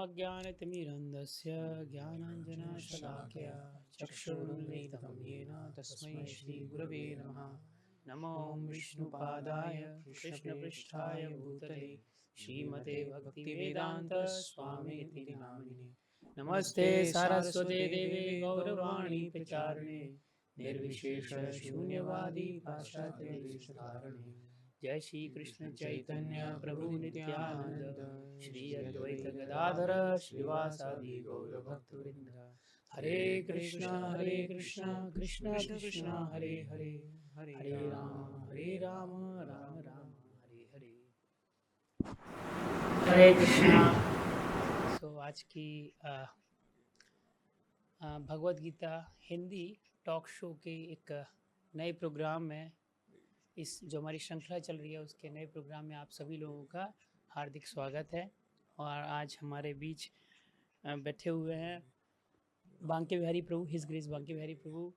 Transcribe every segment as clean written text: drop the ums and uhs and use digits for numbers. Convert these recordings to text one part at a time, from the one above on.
अज्ञानतिमिरन्धस्य ज्ञानाञ्जनशलाकया चक्षुरुन्मीलितं येन तस्मै श्रीगुरवे नमः। नमो विष्णुपादाय कृष्णपृष्ठाय भूतले श्रीमते भक्तिवेदान्तस्वामिनिति नामिने। नमस्ते सारस्वते देवे गौरवाणी प्रचारिणे निर्विशेष शून्यवादी पाश्चात्यदेशधारिणे। जय श्री कृष्ण चैतन्य प्रभु नित्यानंद श्री अद्वैत गदाधर श्रीवासादि गौर भक्तवृंद। हरे कृष्णा कृष्ण कृष्ण हरे हरे, हरे राम राम राम हरे हरे। हरे कृष्णा। आज की भगवत गीता हिंदी टॉक शो के एक नए प्रोग्राम में, इस जो हमारी श्रृंखला चल रही है उसके नए प्रोग्राम में आप सभी लोगों का हार्दिक स्वागत है। और आज हमारे बीच बैठे हुए हैं बांके बिहारी प्रभु, हिज ग्रेस बांके बिहारी प्रभु,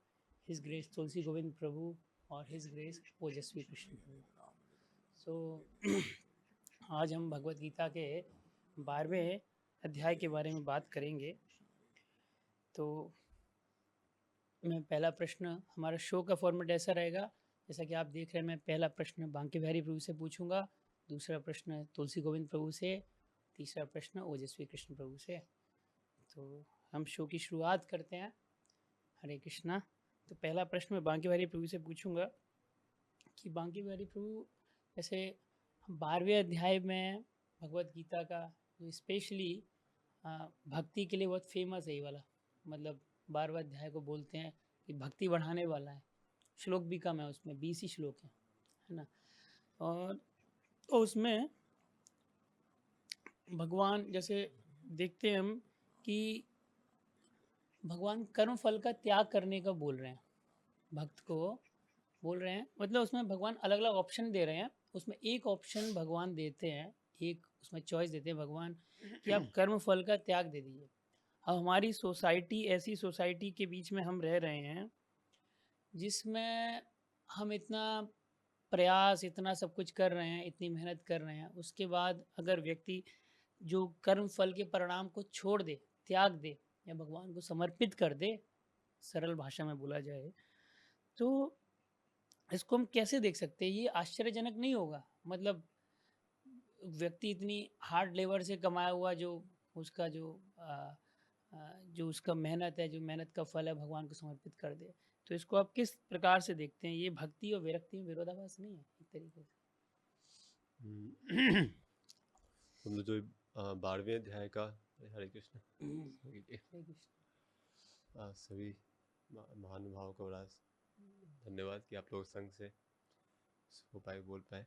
हिज ग्रेस तुलसी गोविंद प्रभु और हिज ग्रेस ओजस्वी कृष्ण प्रभु। आज हम भगवत गीता के 12वें अध्याय के बारे में बात करेंगे। तो मैं पहला प्रश्न, हमारा शो का फॉर्मेट ऐसा रहेगा जैसा कि आप देख रहे हैं। मैं पहला प्रश्न बांके बिहारी प्रभु से पूछूंगा, दूसरा प्रश्न तुलसी गोविंद प्रभु से, तीसरा प्रश्न ओजस्वी कृष्ण प्रभु से। तो हम शो की शुरुआत करते हैं। हरे कृष्णा। तो पहला प्रश्न मैं बांके बिहारी प्रभु से पूछूंगा कि बांके बिहारी प्रभु, जैसे 12वें अध्याय में भगवत गीता का जो स्पेशली भक्ति के लिए बहुत फेमस है ये वाला, मतलब 12वें अध्याय को बोलते हैं कि भक्ति बढ़ाने वाला है। श्लोक भी कम है उसमें, 20 ही श्लोक है ना। और उसमें भगवान जैसे देखते हैं हम कि भगवान कर्म फल का त्याग करने का बोल रहे हैं, भक्त को बोल रहे हैं। मतलब उसमें भगवान अलग अलग ऑप्शन दे रहे हैं। उसमें एक ऑप्शन भगवान देते हैं, एक उसमें चॉइस देते हैं भगवान कि आप कर्म फल का त्याग दे दीजिए। अब हमारी सोसाइटी, ऐसी सोसाइटी के बीच में हम रह रहे हैं जिसमें हम इतना प्रयास, इतना सब कुछ कर रहे हैं, इतनी मेहनत कर रहे हैं, उसके बाद अगर व्यक्ति जो कर्म फल के परिणाम को छोड़ दे, त्याग दे या भगवान को समर्पित कर दे, सरल भाषा में बोला जाए, तो इसको हम कैसे देख सकते हैं? ये आश्चर्यजनक नहीं होगा? मतलब व्यक्ति इतनी हार्ड लेबर से कमाया हुआ जो उसका जो उसका मेहनत है, जो मेहनत का फल है, भगवान को समर्पित कर दे। तो इसको आप किस प्रकार से देखते हैं? ये भक्ति और विरक्ति में विरोधाभास नहीं है एक तरीके से? हम लोग जो 12वें अध्याय का, हरे कृष्ण, हरे कृष्ण। सभी महानुभावों को बड़ा धन्यवाद कि आप लोग संग से हो पाए, बोल पाए।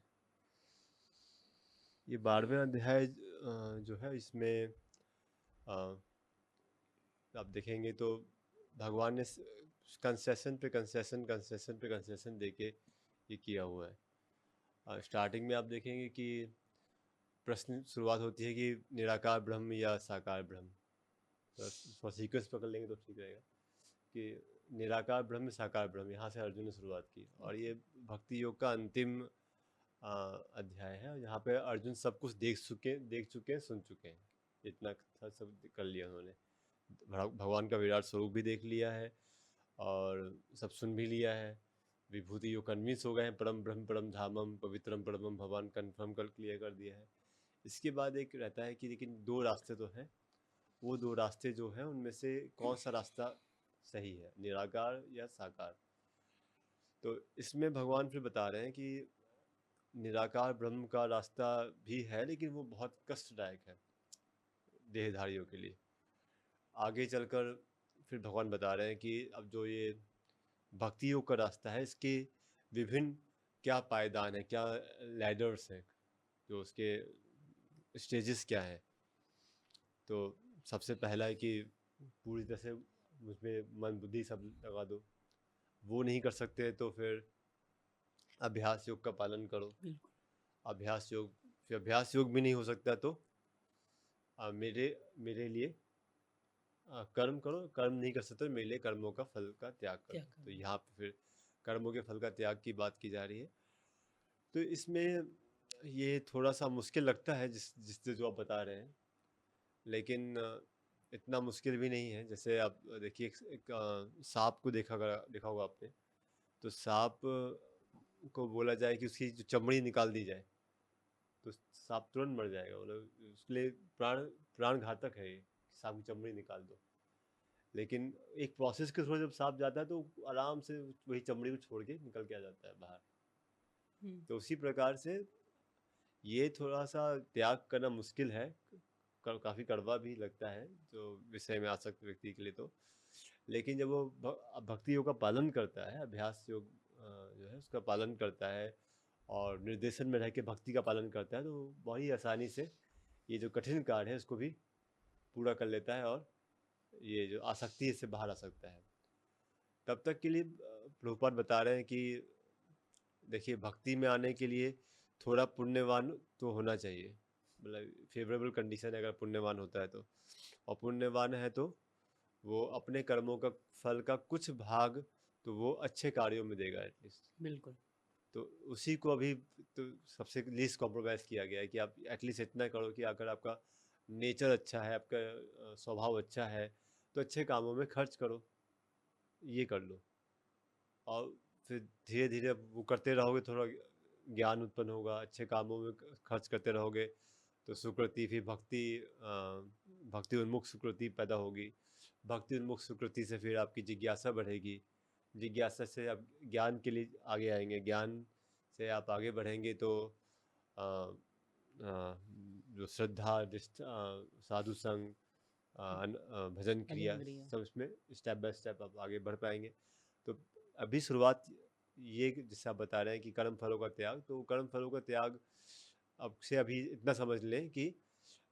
ये 12वें अध्याय जो है, इसमें आप देखेंगे तो भगवान ने कंसेशन पे कंसेशन, कंसेशन पे कंसेशन देके ये किया हुआ है। स्टार्टिंग में आप देखेंगे कि प्रश्न शुरुआत होती है कि निराकार ब्रह्म या साकार ब्रह्म। तो सीक्वेंस पकड़ लेंगे तो ठीक रहेगा कि निराकार ब्रह्म, साकार ब्रह्म, यहाँ से अर्जुन ने शुरुआत की। और ये भक्ति योग का अंतिम अध्याय है। यहाँ पे अर्जुन सब कुछ देख चुके हैं, सुन चुके हैं। इतना सब कर लिया उन्होंने। भगवान का विराट स्वरूप भी देख लिया है और सब सुन भी लिया है। विभूति योग कन्विंस हो गए हैं, परम ब्रह्म परम धामम पवित्रम परमम भगवान कन्फर्म कर क्लियर कर दिया है। इसके बाद एक रहता है कि लेकिन दो रास्ते तो हैं, वो दो रास्ते जो हैं उनमें से कौन सा रास्ता सही है, निराकार या साकार। तो इसमें भगवान फिर बता रहे हैं कि निराकार ब्रह्म का रास्ता भी है, लेकिन वो बहुत कष्टदायक है देहधारियों के लिए। आगे चलकर फिर भगवान बता रहे हैं कि अब जो ये भक्ति योग का रास्ता है, इसके विभिन्न क्या पायदान है, क्या लैडर्स हैं, जो उसके स्टेजेस क्या हैं। तो सबसे पहला है कि पूरी तरह से मुझमें मन बुद्धि सब लगा दो। वो नहीं कर सकते तो फिर अभ्यास योग का पालन करो। बिल्कुल। अभ्यास योग, फिर अभ्यास योग भी नहीं हो सकता तो मेरे मेरे लिए कर्म करो। कर्म नहीं कर सकते तो मेरे लिए कर्मों का फल का त्याग करो। तो यहाँ पे फिर कर्मों के फल का त्याग की बात की जा रही है। तो इसमें ये थोड़ा सा मुश्किल लगता है जिससे जो आप बता रहे हैं, लेकिन इतना मुश्किल भी नहीं है। जैसे आप देखिए एक सांप को देखा होगा आपने, तो सांप को बोला जाए कि उसकी जो चमड़ी निकाल दी जाए तो सांप तुरंत मर जाएगा, मतलब उसके लिए प्राण प्राण घातक है ये, सांप की चमड़ी निकाल दो। लेकिन एक प्रोसेस के थ्रू जब सांप जाता है तो आराम से वही चमड़ी को छोड़ के निकल के आ जाता है बाहर। हम्म, तो उसी प्रकार से ये थोड़ा सा त्याग करना मुश्किल है, काफ़ी कड़वा भी लगता है जो विषय में आसक्त व्यक्ति के लिए तो। लेकिन जब वो भक्ति योग का पालन करता है, अभ्यास योग जो है उसका पालन करता है और निर्देशन में रह के भक्ति का पालन करता है, तो बड़ी आसानी से ये जो कठिन कार्य है उसको भी पूरा कर लेता है और ये जो आसक्ति है इससे बाहर आ सकता है। तब तक के लिए प्रभुपाद बता रहे हैं कि देखिए भक्ति में आने के लिए थोड़ा पुण्यवान तो होना चाहिए, मतलब फेवरेबल कंडीशन है अगर पुण्यवान होता है तो। और पुण्यवान है तो वो अपने कर्मों का फल का कुछ भाग तो वो अच्छे कार्यों में देगा एटलीस्ट। बिल्कुल। तो उसी को अभी तो सबसे लीस्ट कॉम्प्रोमाइज़ किया गया है कि आप एटलीस्ट इतना करो कि अगर आपका नेचर अच्छा है, आपका स्वभाव अच्छा है, तो अच्छे कामों में खर्च करो, ये कर लो। और फिर धीरे धीरे वो करते रहोगे, थोड़ा ज्ञान उत्पन्न होगा, अच्छे कामों में खर्च करते रहोगे तो सुकृति, फिर भक्ति उन्मुख सुकृति पैदा होगी। भक्ति उन्मुख सुकृति से फिर आपकी जिज्ञासा बढ़ेगी, जिज्ञासा से आप ज्ञान के लिए आगे आएंगे, ज्ञान से आप आगे बढ़ेंगे तो अ, जो श्रद्धा, साधु संग, भजन क्रिया, भजन क्रिया। सब इसमें स्टेप बाय स्टेप आप आगे बढ़ पाएंगे। तो अभी शुरुआत ये जैसे आप बता रहे हैं कि कर्म फलों का त्याग, तो कर्म फलों का त्याग अब से अभी इतना समझ लें कि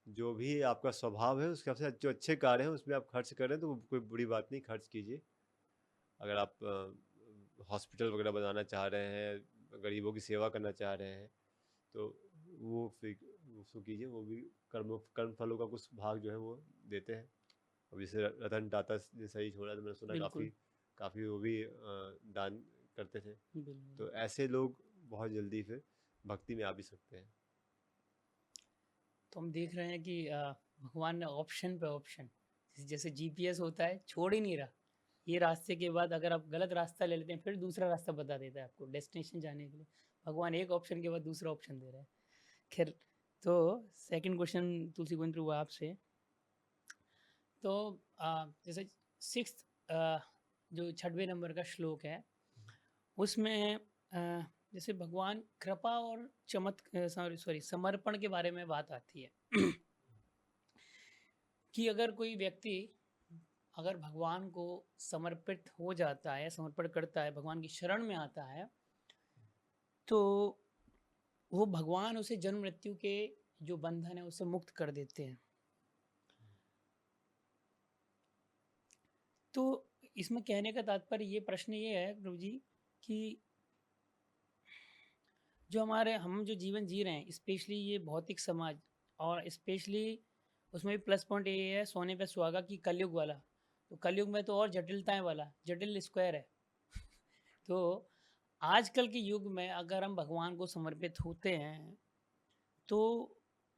जो भी आपका स्वभाव है उसके सबसे जो अच्छे कार्य हैं उसमें आप खर्च कर रहे हैं तो कोई बुरी बात नहीं, खर्च कीजिए। अगर आप हॉस्पिटल वगैरह बनाना चाह रहे हैं, गरीबों की सेवा करना चाह रहे हैं, तो वो फिर उसको कीजिए, वो भी कर्म फलों का कुछ भाग जो है वो देते हैं। अब जैसे रतन टाटा ने सही छोड़ा तो मैंने सुना काफ़ी बिल्कुल। काफ़ी वो भी दान करते थे। बिल्कुल। तो ऐसे लोग बहुत जल्दी फिर भक्ति में आ भी सकते हैं। तो हम देख रहे हैं कि भगवान ने ऑप्शन पे ऑप्शन, जैसे जीपीएस होता है, छोड़ ही नहीं रहा। ये रास्ते के बाद अगर आप गलत रास्ता ले लेते हैं फिर दूसरा रास्ता बता देता है आपको डेस्टिनेशन जाने के लिए। भगवान एक ऑप्शन के बाद दूसरा ऑप्शन दे रहा है। खैर, तो सेकंड क्वेश्चन तुलसी गोविंद प्रभु आपसे। तो जैसे सिक्स्थ जो 6वें नंबर का श्लोक है उसमें जैसे भगवान कृपा और सॉरी समर्पण के बारे में बात आती है कि अगर कोई व्यक्ति अगर भगवान को समर्पित हो जाता है, समर्पण करता है, भगवान की शरण में आता है, तो वो भगवान उसे जन्म मृत्यु के जो बंधन है उससे मुक्त कर देते हैं। तो इसमें कहने का तात्पर्य ये प्रश्न ये है प्रभु जी कि जो हम जो जीवन जी रहे हैं, स्पेशली ये भौतिक समाज, और स्पेशली उसमें भी प्लस पॉइंट ये है सोने पे सुहागा की कलयुग वाला। तो कलयुग में तो और जटिलताएं वाला जटिल स्क्वायर है। तो आजकल के युग में अगर हम भगवान को समर्पित होते हैं तो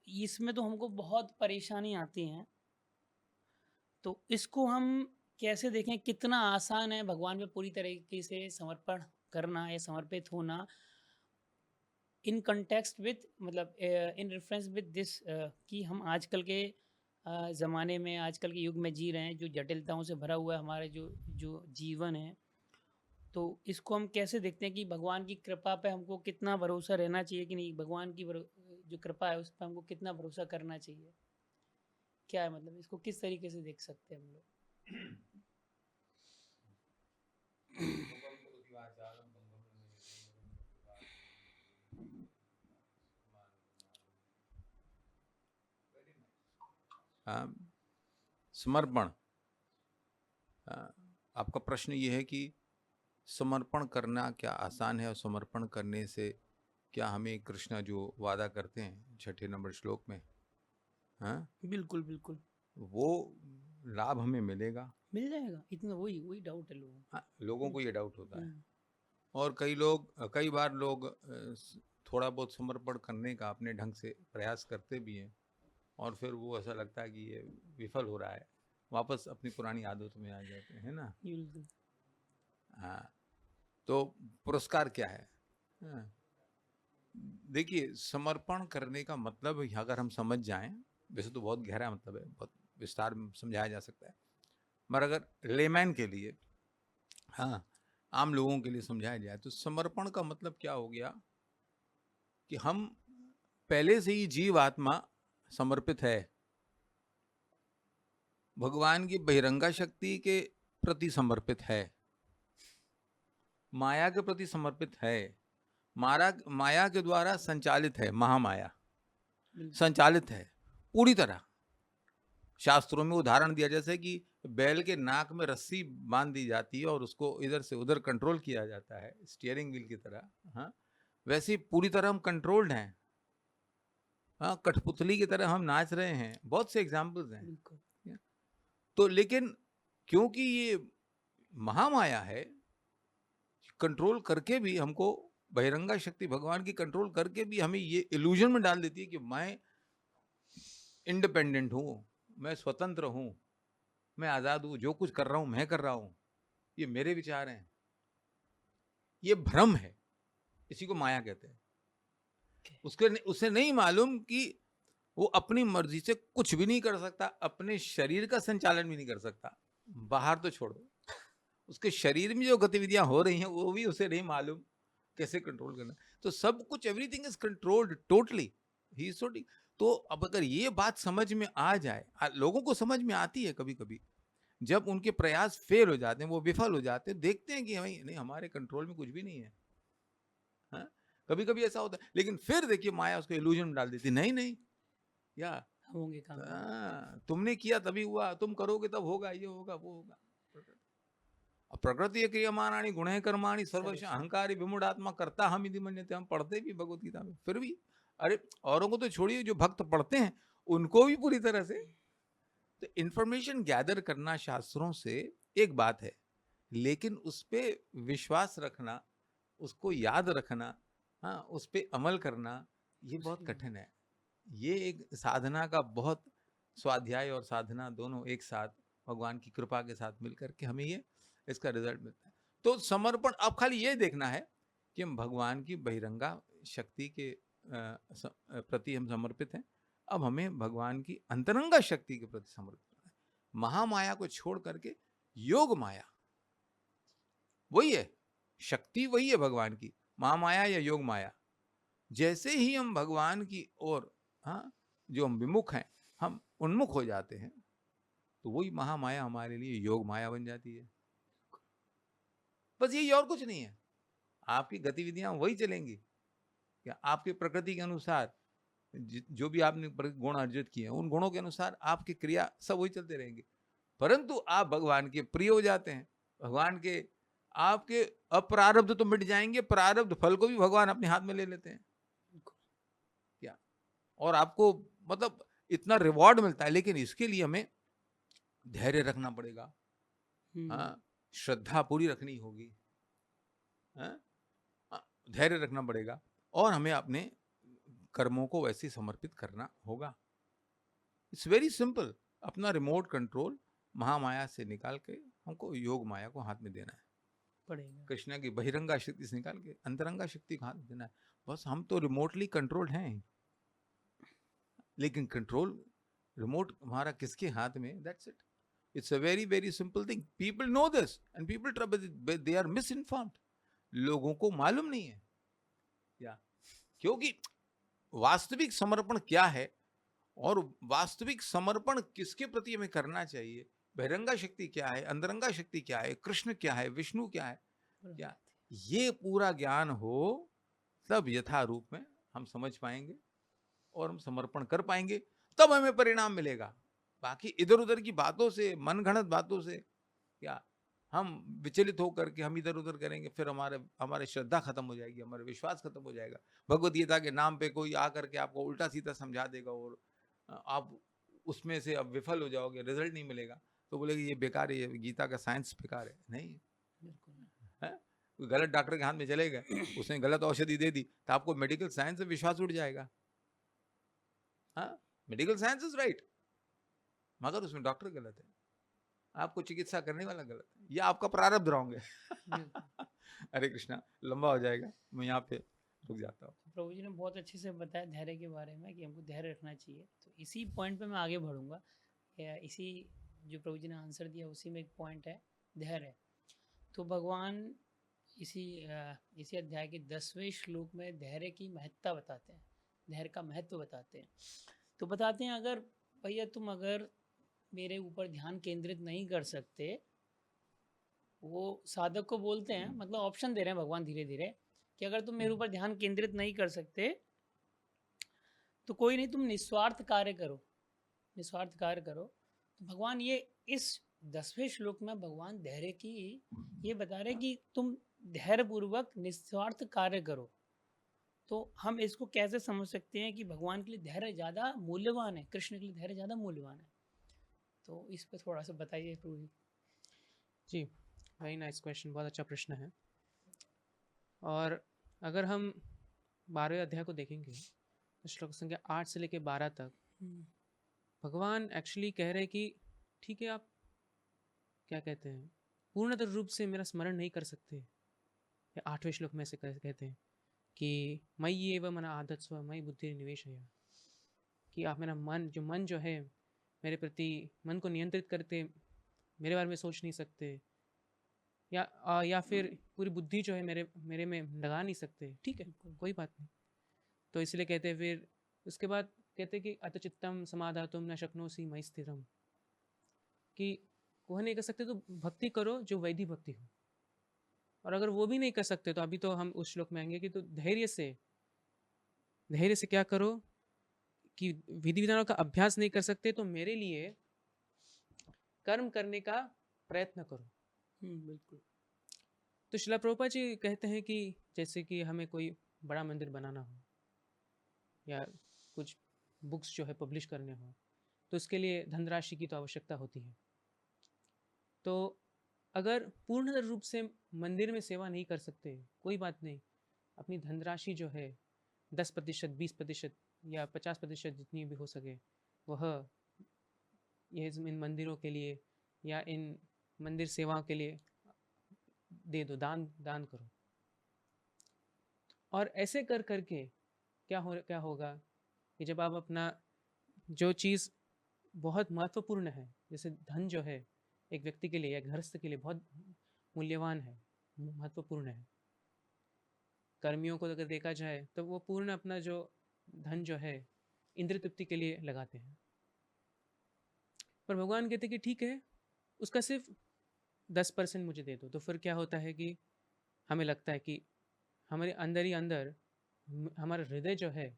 इसमें तो हमको बहुत परेशानी आती हैं। तो इसको हम कैसे देखें, कितना आसान है भगवान पे पूरी तरीके से समर्पण करना या समर्पित होना इन कंटेक्स्ट विद, मतलब इन रेफरेंस विद दिस कि हम आजकल के ज़माने में, आजकल के युग में जी रहे हैं जो जटिलताओं से भरा हुआ है हमारे जो जो जीवन है। तो इसको हम कैसे देखते हैं कि भगवान की कृपा पे हमको कितना भरोसा रहना चाहिए कि नहीं, भगवान की जो कृपा है उस पर हमको कितना भरोसा करना चाहिए, क्या है मतलब इसको किस तरीके से देख सकते हैं हम लोग? समर्पण, आपका प्रश्न ये है कि समर्पण करना क्या आसान है और समर्पण करने से क्या हमें कृष्णा जो वादा करते हैं 6 नंबर श्लोक में, हाँ, बिल्कुल बिल्कुल वो लाभ हमें मिलेगा? मिल जाएगा, इतना वही वही डाउट है लोगों को। हाँ, लोगों को ये डाउट होता है। हम्म, और कई बार लोग थोड़ा बहुत समर्पण करने का अपने ढंग से प्रयास करते भी हैं, और फिर वो ऐसा लगता है कि ये विफल हो रहा है, वापस अपनी पुरानी आदत में आ जाते हैं ना। बिल्कुल। हाँ, तो पुरस्कार क्या है? हाँ, देखिए, समर्पण करने का मतलब अगर हम समझ जाएं, वैसे तो बहुत गहरा मतलब है, बहुत विस्तार में समझाया जा सकता है, मगर अगर लेमैन के लिए, हाँ, आम लोगों के लिए समझाया जाए तो समर्पण का मतलब क्या हो गया कि हम पहले से ही जीव आत्मा समर्पित है, भगवान की बहिरंगा शक्ति के प्रति समर्पित है, माया के प्रति समर्पित है, माया के द्वारा संचालित है, महामाया बिल्कुल। संचालित है पूरी तरह। शास्त्रों में उदाहरण दिया जैसे कि बैल के नाक में रस्सी बांध दी जाती है और उसको इधर से उधर कंट्रोल किया जाता है स्टीयरिंग व्हील की तरह, हाँ, वैसे ही पूरी तरह हम कंट्रोल्ड हैं। हाँ, कठपुतली की तरह हम नाच रहे हैं, बहुत से एग्जाम्पल्स हैं। बिल्कुल। तो लेकिन क्योंकि ये महामाया है, कंट्रोल करके भी हमको, बहिरंगा शक्ति भगवान की कंट्रोल करके भी हमें ये इल्यूजन में डाल देती है कि मैं इंडिपेंडेंट हूँ, मैं स्वतंत्र हूँ, मैं आज़ाद हूँ, जो कुछ कर रहा हूँ मैं कर रहा हूँ, ये मेरे विचार हैं। ये भ्रम है, इसी को माया कहते हैं। उसे नहीं मालूम कि वो अपनी मर्जी से कुछ भी नहीं कर सकता, अपने शरीर का संचालन भी नहीं कर सकता, बाहर तो छोड़ो, उसके शरीर में जो गतिविधियां हो रही हैं वो भी उसे नहीं मालूम कैसे कंट्रोल करना। तो सब कुछ, everything is controlled totally, he is totally. तो अब अगर ये बात समझ में आ जाए, लोगों को समझ में आती है कभी कभी, जब उनके प्रयास फेल हो जाते हैं, वो विफल हो जाते हैं, देखते हैं कि भाई नहीं, हमारे कंट्रोल में कुछ भी नहीं है, हाँ? कभी कभी ऐसा होता है, लेकिन फिर देखिए माया उसको इल्यूजन में डाल देती, नहीं नहीं, या होंगे काम। तुमने किया तभी हुआ, तुम करोगे तब होगा, ये होगा वो होगा। प्रकृति क्रियमाणानि गुणः कर्माणि सर्वश अहंकारी विमूढ़ात्मा कर्ता हम इति मन्यते। हम पढ़ते भी भगवत गीता में, फिर भी अरे औरों को तो छोड़िए, जो भक्त पढ़ते हैं उनको भी पूरी तरह से। तो इंफॉर्मेशन गैदर करना शास्त्रों से एक बात है, लेकिन उस पे विश्वास रखना, उसको याद रखना, हाँ, उस पे अमल करना, ये बहुत कठिन है। ये एक साधना का बहुत, स्वाध्याय और साधना दोनों एक साथ भगवान की कृपा के साथ मिलकर के हमें ये इसका रिजल्ट मिलता है। तो समर्पण, अब खाली ये देखना है कि हम भगवान की बहिरंगा शक्ति के प्रति हम समर्पित हैं। अब हमें भगवान की अंतरंगा शक्ति के प्रति समर्पित होना है। महामाया को छोड़ करके योग माया वही है, शक्ति वही है भगवान की, महामाया या योग माया। जैसे ही हम भगवान की ओर, हाँ, जो हम विमुख हैं, हम उन्मुख हो जाते हैं, तो वही महामाया हमारे लिए योग माया बन जाती है। बस यही, और कुछ नहीं है। आपकी गतिविधियां वही चलेंगी, क्या आपकी प्रकृति के अनुसार जो भी आपने गुण अर्जित किए हैं, उन गुणों के अनुसार आपकी क्रिया सब वही चलते रहेंगे। परंतु आप भगवान के प्रिय हो जाते हैं, भगवान के, आपके अप्रारब्ध तो मिट जाएंगे, प्रारब्ध फल को भी भगवान अपने हाथ में ले लेते हैं, क्या, और आपको मतलब इतना रिवॉर्ड मिलता है। लेकिन इसके लिए हमें धैर्य रखना पड़ेगा, हाँ, श्रद्धा पूरी रखनी होगी, हाँ, धैर्य रखना पड़ेगा, और हमें अपने कर्मों को वैसे समर्पित करना होगा। It's very simple. अपना रिमोट कंट्रोल महामाया से निकाल के हमको योग माया को हाथ में देना है पड़ेगा, कृष्ण की बहिरंगा शक्ति से निकाल के अंतरंगा शक्ति को हाथ में देना है। बस हम तो रिमोटली कंट्रोल्ड हैं, लेकिन कंट्रोल रिमोट हमारा किसके हाथ में, that's it. It's a very very simple thing. People know this and people they are misinformed. लोगों को मालूम नहीं है, क्या, क्योंकि वास्तविक समर्पण क्या है और वास्तविक समर्पण किसके प्रति हमें करना चाहिए, बहिरंगा शक्ति क्या है, अंतरंगा शक्ति क्या है, कृष्ण क्या है, विष्णु क्या है, क्या, ये पूरा ज्ञान हो तब यथारूप में हम समझ पाएंगे और हम समर्पण कर पाएंगे, तब हमें परिणाम मिलेगा। बाकी इधर उधर की बातों से, मनगढ़ंत बातों से, क्या, हम विचलित होकर के हम इधर उधर करेंगे, फिर हमारे श्रद्धा खत्म हो जाएगी, हमारा विश्वास खत्म हो जाएगा। भगवद गीता के नाम पे कोई आकर के आपको उल्टा सीधा समझा देगा और आप उसमें से अब विफल हो जाओगे, रिजल्ट नहीं मिलेगा, तो बोलेगे ये बेकार है, ये गीता का साइंस बेकार है। नहीं है, कोई गलत डॉक्टर के हाथ में चले गए, उसने गलत औषधि दे दी, तो आपको मेडिकल साइंस से विश्वास उठ जाएगा। हाँ, मेडिकल साइंस इज राइट, मगर उसमें डॉक्टर गलत है, आपको चिकित्सा करने वाला गलत है, ये आपका प्रारब्ध रॉन्ग है। बिल्कुल। हरे कृष्णा, लंबा हो जाएगा, मैं यहाँ पे रुक जाता हूँ। प्रभु जी ने बहुत अच्छे से बताया धैर्य के बारे में कि हमको धैर्य रखना चाहिए। तो इसी पॉइंट पे मैं आगे बढ़ूंगा, या इसी जो प्रभु जी ने आंसर दिया उसी में एक पॉइंट है धैर्य। तो भगवान इसी अध्याय के 10वें श्लोक में धैर्य की महत्ता बताते हैं, धैर्य का महत्व बताते हैं। तो बताते हैं, अगर भैया तुम अगर मेरे ऊपर ध्यान केंद्रित नहीं कर सकते, वो साधक को बोलते हैं, मतलब ऑप्शन दे रहे हैं भगवान धीरे धीरे कि अगर तुम मेरे ऊपर ध्यान केंद्रित नहीं कर सकते तो कोई नहीं, तुम निस्वार्थ कार्य करो, निस्वार्थ कार्य करो। तो भगवान ये इस 10वें श्लोक में भगवान धैर्य की ये बता रहे कि तुम धैर्य पूर्वक निस्वार्थ कार्य करो। तो हम इसको कैसे समझ सकते हैं कि भगवान के लिए धैर्य ज़्यादा मूल्यवान है, कृष्ण के लिए धैर्य ज़्यादा मूल्यवान है? तो इस पर थोड़ा सा बताइए प्रभु जी। जी, वेरी नाइस क्वेश्चन, बहुत अच्छा प्रश्न है। और अगर हम 12वें अध्याय को देखेंगे तो श्लोक संख्या 8 से लेकर 12 तक भगवान एक्चुअली कह रहे हैं कि ठीक है, आप क्या कहते हैं, पूर्णतः रूप से मेरा स्मरण नहीं कर सकते। या 8वें श्लोक में से कहते हैं कि मयि एव मन आधत्स्व मयि बुद्धि निवेशय, कि आप मेरा मन जो है मेरे प्रति, मन को नियंत्रित करते, मेरे बारे में सोच नहीं सकते, या फिर पूरी बुद्धि जो है मेरे में लगा नहीं सकते। ठीक है, कोई बात नहीं। तो इसलिए कहते हैं, फिर उसके बाद कहते हैं कि अतचित्तम समाधातुम न शक्नोसि मयि स्थिरम, कि वह नहीं कर सकते तो भक्ति करो जो वैधि भक्ति हो। और अगर वो भी नहीं कर सकते तो अभी तो हम उस श्लोक में आएंगे कि तो धैर्य से क्या करो, कि विधि विधानों का अभ्यास नहीं कर सकते तो मेरे लिए कर्म करने का प्रयत्न करो। बिल्कुल। तो श्रील प्रभुपाद जी कहते हैं कि जैसे कि हमें कोई बड़ा मंदिर बनाना हो या कुछ बुक्स जो है पब्लिश करने हो, तो उसके लिए धनराशि की तो आवश्यकता होती है। तो अगर पूर्ण रूप से मंदिर में सेवा नहीं कर सकते, कोई बात नहीं, अपनी धनराशि जो है 10%, 20% या 50% जितनी भी हो सके, वह ये इन मंदिरों के लिए या इन मंदिर सेवाओं के लिए दे दो, दान करो। और ऐसे कर करके क्या होगा कि जब आप अपना जो चीज़ बहुत महत्वपूर्ण है, जैसे धन जो है एक व्यक्ति के लिए या गृहस्थ के लिए बहुत मूल्यवान है, महत्वपूर्ण है, कर्मियों को अगर देखा जाए तो वो पूर्ण अपना जो धन जो है इंद्र तृप्ति के लिए लगाते हैं। पर भगवान कहते कि ठीक है, उसका सिर्फ 10% मुझे दे दो। तो फिर क्या होता है कि हमें लगता है कि हमारे अंदर ही अंदर हमारा हृदय जो है,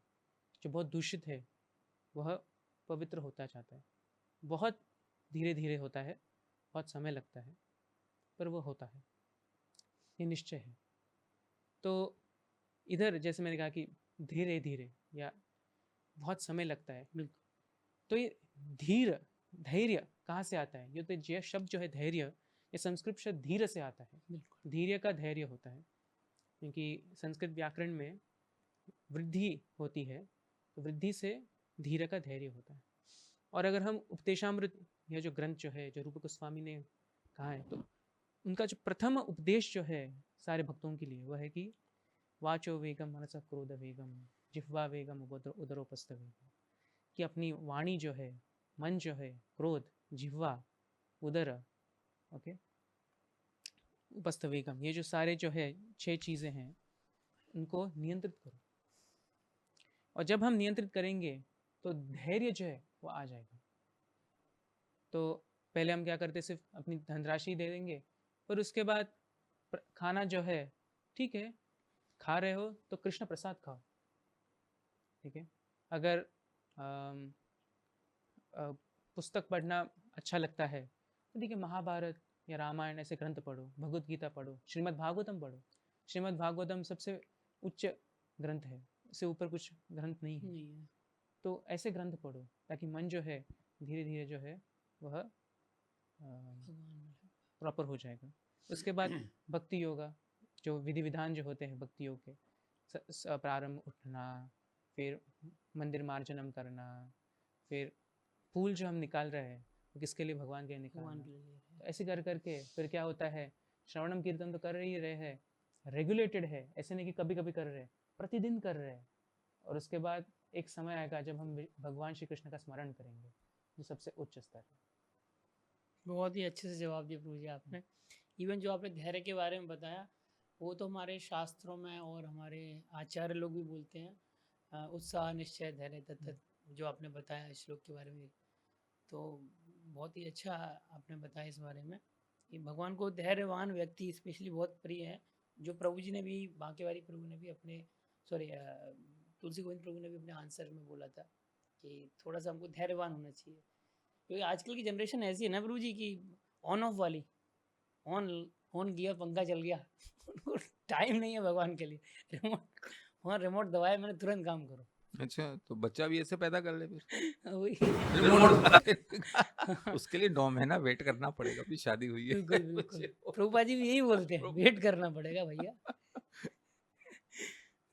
जो बहुत दूषित है, वह पवित्र होता जाता है। बहुत धीरे धीरे होता है, बहुत समय लगता है, पर वो होता है, ये निश्चय है। तो इधर जैसे मैंने कहा कि धीरे धीरे या बहुत समय लगता है, बिल्कुल। तो ये धैर्य कहाँ से आता है? ये तो ये शब्द जो है धैर्य, ये संस्कृत शब्द धीर से आता है। बिल्कुल, धैर्य का धैर्य होता है, क्योंकि संस्कृत व्याकरण में वृद्धि होती है, तो वृद्धि से धीर का धैर्य होता है। और अगर हम उपदेशामृत, यह जो ग्रंथ जो है, जो रूप गोस्वामी ने कहा है, तो उनका जो प्रथम उपदेश जो है सारे भक्तों के लिए, वह है कि वाचो वेगम मनसा क्रोध वेगम जिह्वा वेगम उदरोपस्थ वेगम, कि अपनी वाणी जो है, मन जो है, क्रोध, जिह्वा, उदर, ओके, उपस्थ वेगम, ये जो सारे जो है 6 चीज़ें हैं, उनको नियंत्रित करो। और जब हम नियंत्रित करेंगे तो धैर्य जो है वो आ जाएगा। तो पहले हम क्या करते, सिर्फ अपनी धनराशि दे देंगे, पर उसके बाद खाना जो है, ठीक है, खा रहे हो तो कृष्ण प्रसाद खाओ, ठीक है। अगर पुस्तक पढ़ना अच्छा लगता है तो ठीक है, महाभारत या रामायण ऐसे ग्रंथ पढ़ो, भगवत गीता पढ़ो, श्रीमद् भागवतम पढ़ो। श्रीमद् भागवतम सबसे उच्च ग्रंथ है, इससे ऊपर कुछ ग्रंथ नहीं है। तो ऐसे ग्रंथ पढ़ो ताकि मन जो है धीरे धीरे जो है वह प्रॉपर हो जाएगा। उसके बाद भक्ति योगा, जो विधि विधान जो होते हैं भक्ति योग के, प्रारंभ उठना, फिर मंदिर मार्जनम करना, फिर फूल जो हम निकाल रहे हैं वो किसके लिए? भगवान के लिए निकाल भगवान रहे के हैं। लिए तो ऐसे कर करके फिर क्या होता है, श्रवणम कीर्तन तो कर ही रहे हैं, रेगुलेटेड है, ऐसे नहीं कि कभी कभी कर रहे हैं, प्रतिदिन कर रहे हैं। और उसके बाद एक समय आएगा जब हम भगवान श्री कृष्ण का स्मरण करेंगे, जो सबसे उच्च स्तर है। बहुत ही अच्छे से जवाब दिया प्रभु जी आपने। इवन जो आपने धैर्य के बारे में बताया, वो तो हमारे शास्त्रों में और हमारे आचार्य लोग भी बोलते हैं, उत्साह निश्चय धैर्य तत्त, जो आपने बताया श्लोक के बारे में, तो बहुत ही अच्छा आपने बताया इस बारे में कि भगवान को धैर्यवान व्यक्ति स्पेशली बहुत प्रिय है, जो प्रभु जी ने भी, बांकेवारी प्रभु ने भी अपने, सॉरी, तुलसी गोविंद प्रभु ने भी अपने आंसर में बोला था कि थोड़ा सा हमको धैर्यवान होना चाहिए, क्योंकि आजकल की जनरेशन ऐसी है ना प्रभु जी की, ऑन ऑफ वाली, ऑन ऑन गियर पंखा चल गया उनको टाइम नहीं है भगवान के लिए, रिमोट, वहाँ रिमोट दबाए मैंने तुरंत काम करो। अच्छा, तो बच्चा भी ऐसे पैदा कर ले फिर वही रिमोट दबा देने का। उसके लिए 9 महीना वेट करना पड़ेगा, अभी शादी हुई है बिल्कुल बिल्कुल, बच्चे को। प्रभुपा जी भी यही बोलते हैं, प्रभु वेट करना पड़ेगा भैया।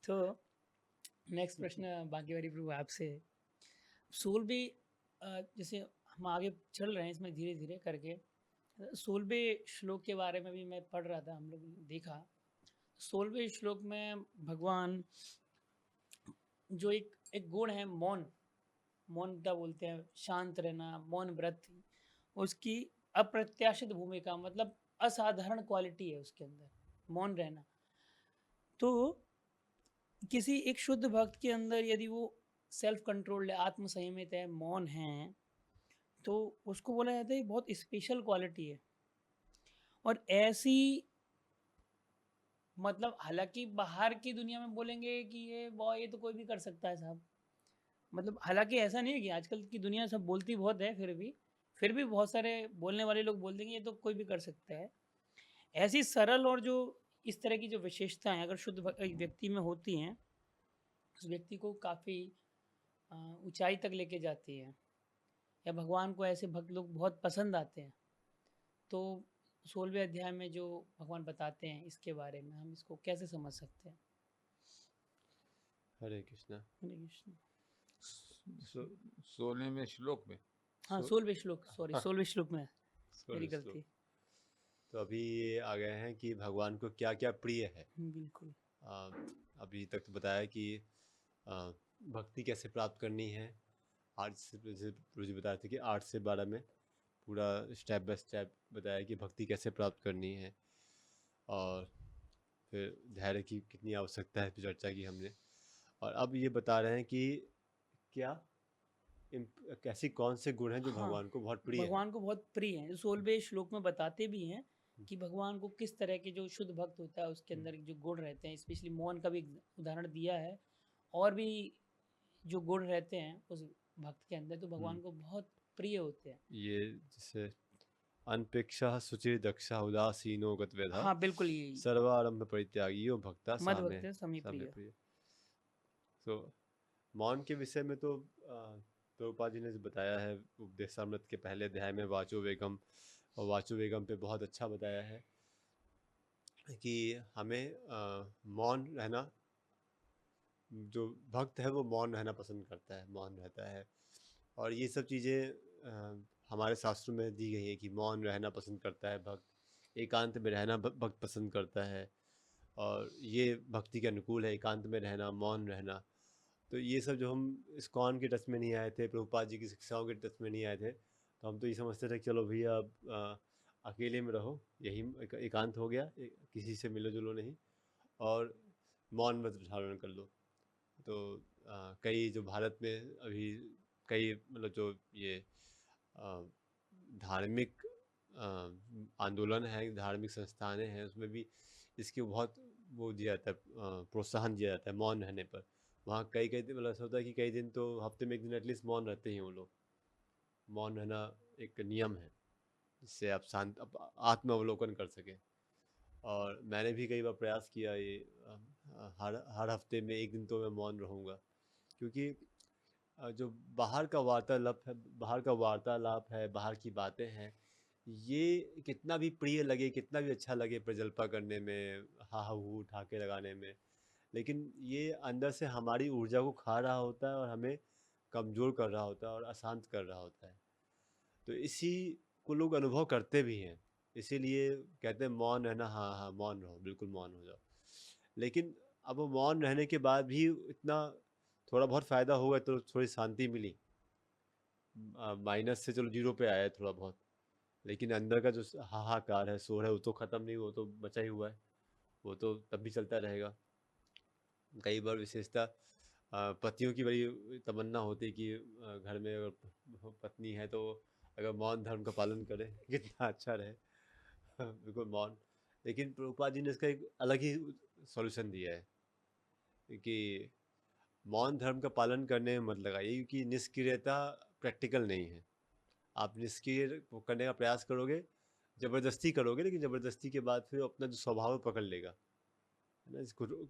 तो नेक्स्ट प्रश्न बांकेवारी प्रभु आपसे, सोल भी, जैसे हम आगे चल रहे हैं इसमें धीरे धीरे करके, 16वें श्लोक के बारे में भी मैं पढ़ रहा था, हम लोग ने देखा 16वें श्लोक में भगवान, जो एक एक गुण है मौन, मौनता बोलते हैं, शांत रहना, मौन व्रत, उसकी अप्रत्याशित भूमिका, मतलब असाधारण क्वालिटी है उसके अंदर, मौन रहना। तो किसी एक शुद्ध भक्त के अंदर यदि वो सेल्फ कंट्रोल्ड है, आत्म संयमित है, मौन है, तो उसको बोला जाता है बहुत स्पेशल क्वालिटी है। और ऐसी, मतलब हालांकि बाहर की दुनिया में बोलेंगे कि ये तो कोई भी कर सकता है साहब, मतलब हालांकि ऐसा नहीं है कि आजकल की दुनिया सब बोलती बहुत है, फिर भी बहुत सारे बोलने वाले लोग बोल देंगे ये तो कोई भी कर सकता है। ऐसी सरल और जो इस तरह की जो विशेषताएं अगर शुद्ध एक व्यक्ति में होती हैं, उस व्यक्ति को काफ़ी ऊंचाई तक लेके जाती है, या भगवान को ऐसे भक्त लोग बहुत पसंद आते हैं। तो 16वें अध्याय में जो भगवान बताते हैं इसके बारे में हम इसको कैसे समझ सकते हैं? हरे कृष्णा। हरे कृष्ण। 16वें श्लोक में, हाँ, सो- 16वें श्लोक, सॉरी 16वें श्लोक में, मेरी 16वें श्लोक। गलती। तो अभी ये आ गए हैं कि भगवान को क्या क्या प्रिय है। बिल्कुल। आ, अभी तक तो बताया कि आ, भक्ति कैसे प्राप्त करनी है, आज से जैसे गुरु जी बताए थे कि 8 से 12 में पूरा स्टेप बाय स्टेप बताया कि भक्ति कैसे प्राप्त करनी है, और फिर धैर्य की कितनी आवश्यकता है, फिर चर्चा की हमने। और अब ये बता रहे हैं कि क्या कैसी कौन से गुण हैं जो हाँ, भगवान को बहुत प्रिय हैं। भगवान को बहुत प्रिय हैं, 16वें श्लोक में बताते भी हैं कि भगवान को किस तरह के, जो शुद्ध भक्त होता है उसके अंदर जो गुण रहते हैं, स्पेशली मौन का भी उदाहरण दिया है, और भी जो गुण रहते हैं उस भक्त के अंदर, तो भगवान को बहुत प्रिय होते हैं। ये जैसे अनपेक्षा सुचिर दक्षा उदासीनो गतवेदा हाँ बिल्कुल, यही सर्वारंभ परित्यागियो भक्ता मद सामे भक्त समी सामे प्रिय। प्रिय। तो मौन के विषय में तो प्रभुपाद जी ने जो बताया है उपदेशामृत के पहले अध्याय में वाचो वेगम, और वाचो वेगम पे बहुत अच्छा बताया है कि हमें मौन रहना, जो भक्त है वो मौन रहना पसंद करता है, मौन रहता है। और ये सब चीज़ें हमारे शास्त्रों में दी गई है कि मौन रहना पसंद करता है भक्त, एकांत में रहना भक्त पसंद करता है, और ये भक्ति के अनुकूल है, एकांत में रहना, मौन रहना। तो ये सब जो हम इस्कॉन के टच में नहीं आए थे, प्रभुपाद जी की शिक्षाओं के टच में नहीं आए थे, तो हम तो ये समझते थे कि चलो भैया अब अकेले में रहो, यही एकांत हो गया, किसी से मिलो जुलो नहीं, और मौन व्रत धारण कर लो। तो कई जो भारत में अभी कई मतलब जो ये धार्मिक आंदोलन है, धार्मिक संस्थानें हैं, उसमें भी इसकी बहुत वो दिया जाता है, प्रोत्साहन दिया जाता है मौन रहने पर। वहाँ कई कई दिन मतलब ऐसा होता है कि कई दिन तो हफ्ते में एक दिन एटलीस्ट मौन रहते हैं वो लोग। मौन रहना एक नियम है जिससे आप शांत आत्म अवलोकन कर सकें। और मैंने भी कई बार प्रयास किया ये, हर हर हफ्ते में एक दिन तो मैं मौन रहूँगा, क्योंकि जो बाहर का वार्तालाप है, बाहर की बातें हैं, ये कितना भी प्रिय लगे, कितना भी अच्छा लगे प्रजल्पा करने में, हा हू ठाके लगाने में, लेकिन ये अंदर से हमारी ऊर्जा को खा रहा होता है और हमें कमज़ोर कर रहा होता है और अशांत कर रहा होता है। तो इसी को लोग अनुभव करते भी हैं, इसीलिए कहते हैं मौन रहना, हाँ हाँ मौन रहो, बिल्कुल मौन हो जाओ। लेकिन अब वो मौन रहने के बाद भी इतना थोड़ा बहुत फ़ायदा होगा तो थोड़ी शांति मिली, माइनस से चलो जीरो पे आया है थोड़ा बहुत, लेकिन अंदर का जो हाहाकार है, शोर है, वो तो ख़त्म नहीं, वो तो बचा ही हुआ है, वो तो तब भी चलता रहेगा। कई बार विशेषता पतियों की बड़ी तमन्ना होती है कि घर में अगर पत्नी है तो अगर मौन धर्म का पालन करे कितना अच्छा रहे। बिल्कुल मौन। लेकिन प्रभुपाद जी ने इसका एक अलग ही सॉल्यूशन दिया है कि मौन धर्म का पालन करने में मत लगाइए, क्योंकि निष्क्रियता प्रैक्टिकल नहीं है। आप निष्क्रिय करने का प्रयास करोगे, ज़बरदस्ती करोगे, लेकिन ज़बरदस्ती के बाद फिर अपना जो स्वभाव है पकड़ लेगा, है ना।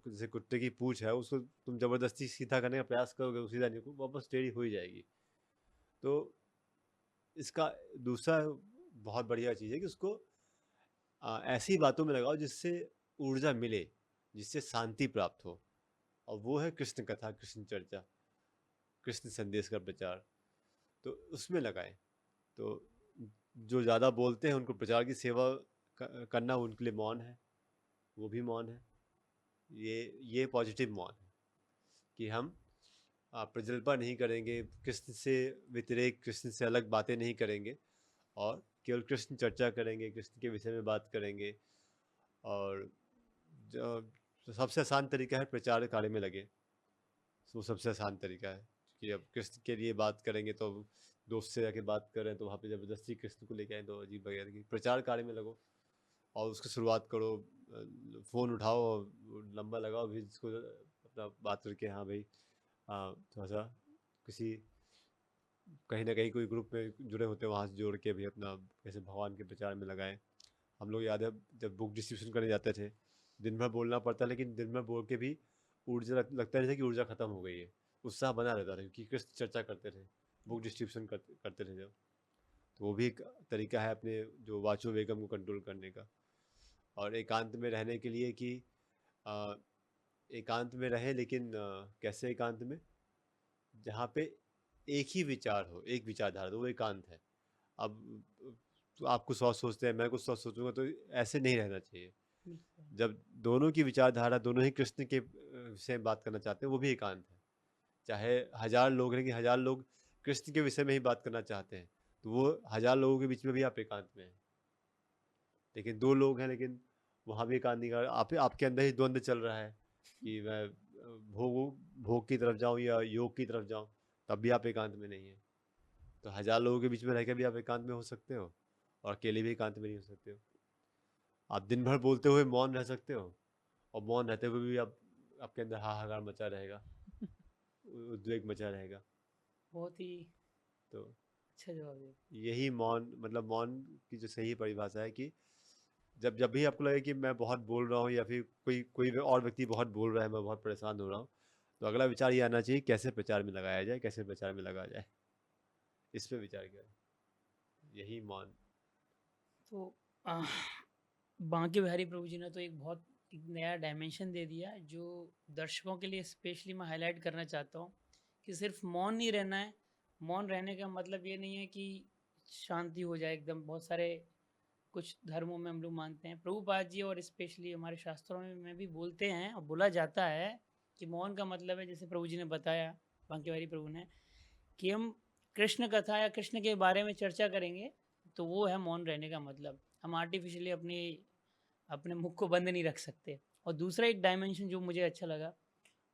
जैसे कुत्ते की पूंछ है, उसको तुम ज़बरदस्ती सीधा करने का प्रयास करोगे, वो सीधा नहीं, वो वापस टेढ़ी हो ही जाएगी। तो इसका दूसरा बहुत बढ़िया चीज़ है कि उसको ऐसी बातों में लगाओ जिससे ऊर्जा मिले, जिससे शांति प्राप्त हो, और वो है कृष्ण कथा, कृष्ण चर्चा, कृष्ण संदेश का प्रचार। तो उसमें लगाएं। तो जो ज़्यादा बोलते हैं उनको प्रचार की सेवा करना उनके लिए मौन है, वो भी मौन है। ये पॉजिटिव मौन है कि हम प्रजल्पा नहीं करेंगे, कृष्ण से व्यतिरेक, कृष्ण से अलग बातें नहीं करेंगे, और केवल कृष्ण चर्चा करेंगे, कृष्ण के विषय में बात करेंगे। और जो सबसे आसान तरीका है प्रचार कार्य में लगे, वो सबसे आसान तरीका है कि अब कृष्ण के लिए बात करेंगे तो दोस्त से जाके बात करें तो वहाँ पे ज़बरदस्ती कृष्ण को लेके आए तो अजीब वगैरह की। प्रचार कार्य में लगो और उसकी शुरुआत करो, फ़ोन उठाओ और लंबा लगाओ भी जिसको अपना बात करके, हाँ भाई थोड़ा सा किसी कहीं ना कहीं कोई ग्रुप में जुड़े होते हैं, वहाँ से जोड़ के भी अपना कैसे भगवान के प्रचार में लगाएं। हम लोग याद है जब बुक डिस्ट्रीब्यूशन करने जाते थे, दिन भर बोलना पड़ता, लेकिन दिन भर बोल के भी ऊर्जा लगता नहीं था कि ऊर्जा ख़त्म हो गई है, उत्साह बना रहता था क्योंकि कृष्ण चर्चा करते थे, बुक डिस्ट्रीब्यूशन करते थे जब। तो वो भी एक तरीका है अपने जो वाचो वेगम को कंट्रोल करने का। और एकांत में रहने के लिए कि आ, एकांत में रहे, लेकिन कैसे एकांत में, जहाँ पे एक ही विचार हो, एक विचारधारा, तो वो एकांत है। अब तो आप कुछ और सोचते हैं, मैं कुछ और सोचूंगा, तो ऐसे नहीं रहना चाहिए। बिल्कुल। जब दोनों की विचारधारा, दोनों ही कृष्ण के विषय में बात करना चाहते हैं, वो भी एकांत है। चाहे 1000 लोग हैं कि 1000 लोग कृष्ण के विषय में ही बात करना चाहते हैं, तो वो 1000 लोगों के बीच में भी आप एकांत में हैं। लेकिन 2 लोग हैं, लेकिन वहाँ भी एकांत नहीं कर, आपके अंदर ही द्वंद्व चल रहा है कि मैं भोग की तरफ जाऊँ या योग की तरफ जाऊँ, तब भी आप एकांत में नहीं है। तो 1000 लोगों के बीच में रह के भी आप एकांत में हो सकते हो, और अकेले भी एकांत में नहीं हो सकते हो। आप दिन भर बोलते हुए मौन रह सकते हो, और मौन रहते हुए भी आपके अंदर हाहाकार मचा रहेगा, उद्वेग मचा रहेगा। बहुत ही तो अच्छा जवाब दिया। यही मौन, मतलब मौन की जो सही परिभाषा है कि जब जब भी आपको लगे कि मैं बहुत बोल रहा हूँ, या फिर कोई कोई और व्यक्ति बहुत बोल रहा है, मैं बहुत परेशान हो रहा हूँ, तो अगला विचार ये आना चाहिए कैसे प्रचार में लगाया जाए, कैसे प्रचार में लगाया जाए, इस पे विचार करें। यही मौन। तो आह, बांके बिहारी प्रभु जी ने तो एक नया डायमेंशन दे दिया, जो दर्शकों के लिए स्पेशली मैं हाईलाइट करना चाहता हूँ कि सिर्फ मौन नहीं रहना है। मौन रहने का मतलब ये नहीं है कि शांति हो जाए एकदम। बहुत सारे कुछ धर्मों में हम लोग मानते हैं, प्रभुपाद जी और स्पेशली हमारे शास्त्रों में भी बोलते हैं और बोला जाता है कि मौन का मतलब है, जैसे प्रभु जी ने बताया, बांके बिहारी प्रभु ने, कि हम कृष्ण कथा या कृष्ण के बारे में चर्चा करेंगे, तो वो है मौन रहने का मतलब। हम आर्टिफिशियली अपने मुख को बंद नहीं रख सकते। और दूसरा एक डायमेंशन जो मुझे अच्छा लगा,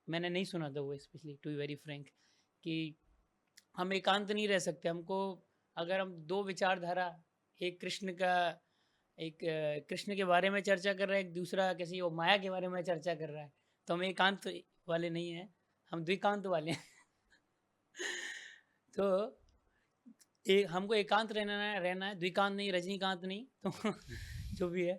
मैंने नहीं सुना था वो, specially to be very frank, कि हम एकांत नहीं रह सकते। हमको अगर हम दो विचारधारा, एक कृष्ण का, एक कृष्ण के बारे में चर्चा कर रहा है, एक दूसरा किसी और माया के बारे में चर्चा कर रहा है, तो हम एकांत वाले नहीं हैं, हम द्विकांत वाले हैं। तो हमको एकांत रहना है, द्विकांत नहीं, रजनीकांत नहीं। तो जो भी है,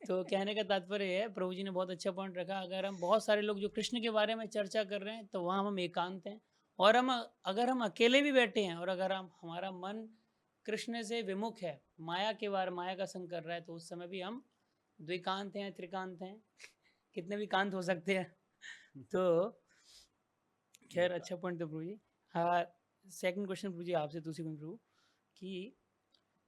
तो कहने का तात्पर्य है, प्रभु जी ने बहुत अच्छा पॉइंट रखा, अगर हम बहुत सारे लोग जो कृष्ण के बारे में चर्चा कर रहे हैं तो वहाँ हम एकांत हैं। और अगर हम अकेले भी बैठे हैं और अगर हमारा मन कृष्ण से विमुख है, माया का संग कर रहा है, तो उस समय भी हम द्विकांत हैं, त्रिकांत हैं, कितने भी कांत हो सकते हैं। तो खैर, अच्छा पॉइंट था प्रभु जी। हाँ, सेकंड क्वेश्चन पूछिए आपसे तुलसी प्रभु कि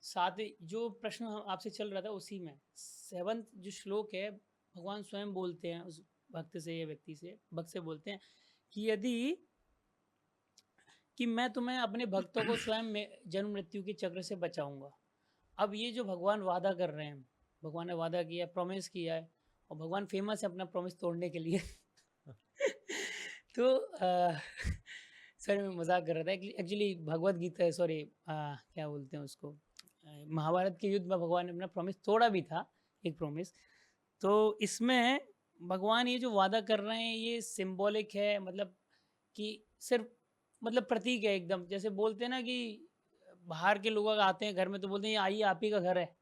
साथ जो प्रश्न आपसे चल रहा था उसी में 7th जो श्लोक है, भगवान स्वयं बोलते हैं उस भक्त से या व्यक्ति से, भक्त से बोलते हैं कि यदि कि मैं तुम्हें अपने भक्तों को स्वयं जन्म मृत्यु के चक्र से बचाऊंगा। अब ये जो भगवान वादा कर रहे हैं, भगवान ने वादा किया, प्रॉमिस किया है, और भगवान फेमस है अपना प्रॉमिस तोड़ने के लिए तो सर मैं मजाक कर रहा था। एक्चुअली भगवत गीता, सॉरी क्या बोलते हैं उसको, महाभारत के युद्ध में भगवान ने अपना प्रॉमिस तोड़ा भी था, एक प्रॉमिस। तो इसमें भगवान ये जो वादा कर रहे हैं ये सिंबॉलिक है, मतलब कि सिर्फ मतलब प्रतीक है एकदम, जैसे बोलते हैं ना कि बाहर के लोग आते हैं घर में तो बोलते हैं ये आइए आप ही का घर है,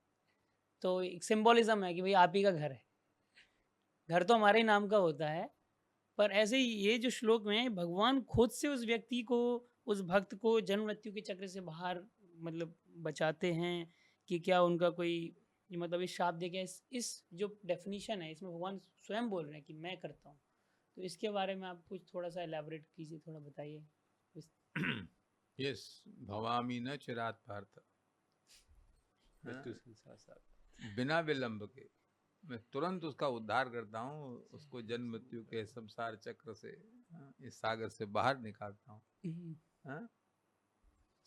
तो एक सिंबॉलिज्म है कि भाई आप ही का घर है, घर तो हमारे ही नाम का होता है। पर ऐसे ही ये जो श्लोक में भगवान खुद से उस व्यक्ति को, उस भक्त को जन्म मृत्यु के चक्र से बाहर मतलब बचाते हैं कि क्या उनका कोई मतलब इस शाब्द क्या इस जो डेफिनेशन है इसमें भगवान स्वयं बोल रहे हैं कि मैं करता हूँ। तो इसके बारे में आप कुछ थोड़ा सा एलैबोरेट कीजिए, थोड़ा बताइए। यस, भवामी न चिरात पार्थ, मृत्यु संसार सागर। बिना विलंब के मैं तुरंत उसका उद्धार करता हूँ, उसको जन्म मृत्यु के संसार चक्र से, इस सागर से बाहर निकालता हूँ।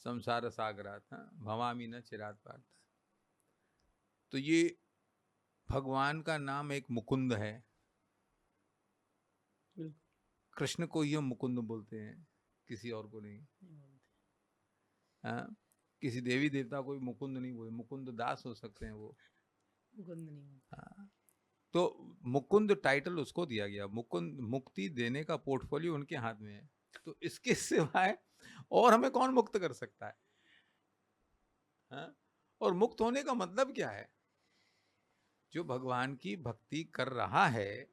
संसार सागरात भवामी न चिरात पार्थ। तो ये भगवान का नाम एक मुकुंद है। कृष्ण को ये मुकुंद बोलते हैं, किसी और को नहीं। हाँ, किसी देवी देवता को भी मुकुंद नहीं बोले, मुकुंद दास हो सकते हैं वो, मुकुंद नहीं। हाँ। तो मुकुंद टाइटल उसको दिया गया, मुकुंद मुक्ति देने का पोर्टफोलियो उनके हाथ में है। तो इसके सिवाय और हमें कौन मुक्त कर सकता है? हाँ? और मुक्त होने का मतलब क्या है? जो भगवान की भक्ति कर रहा है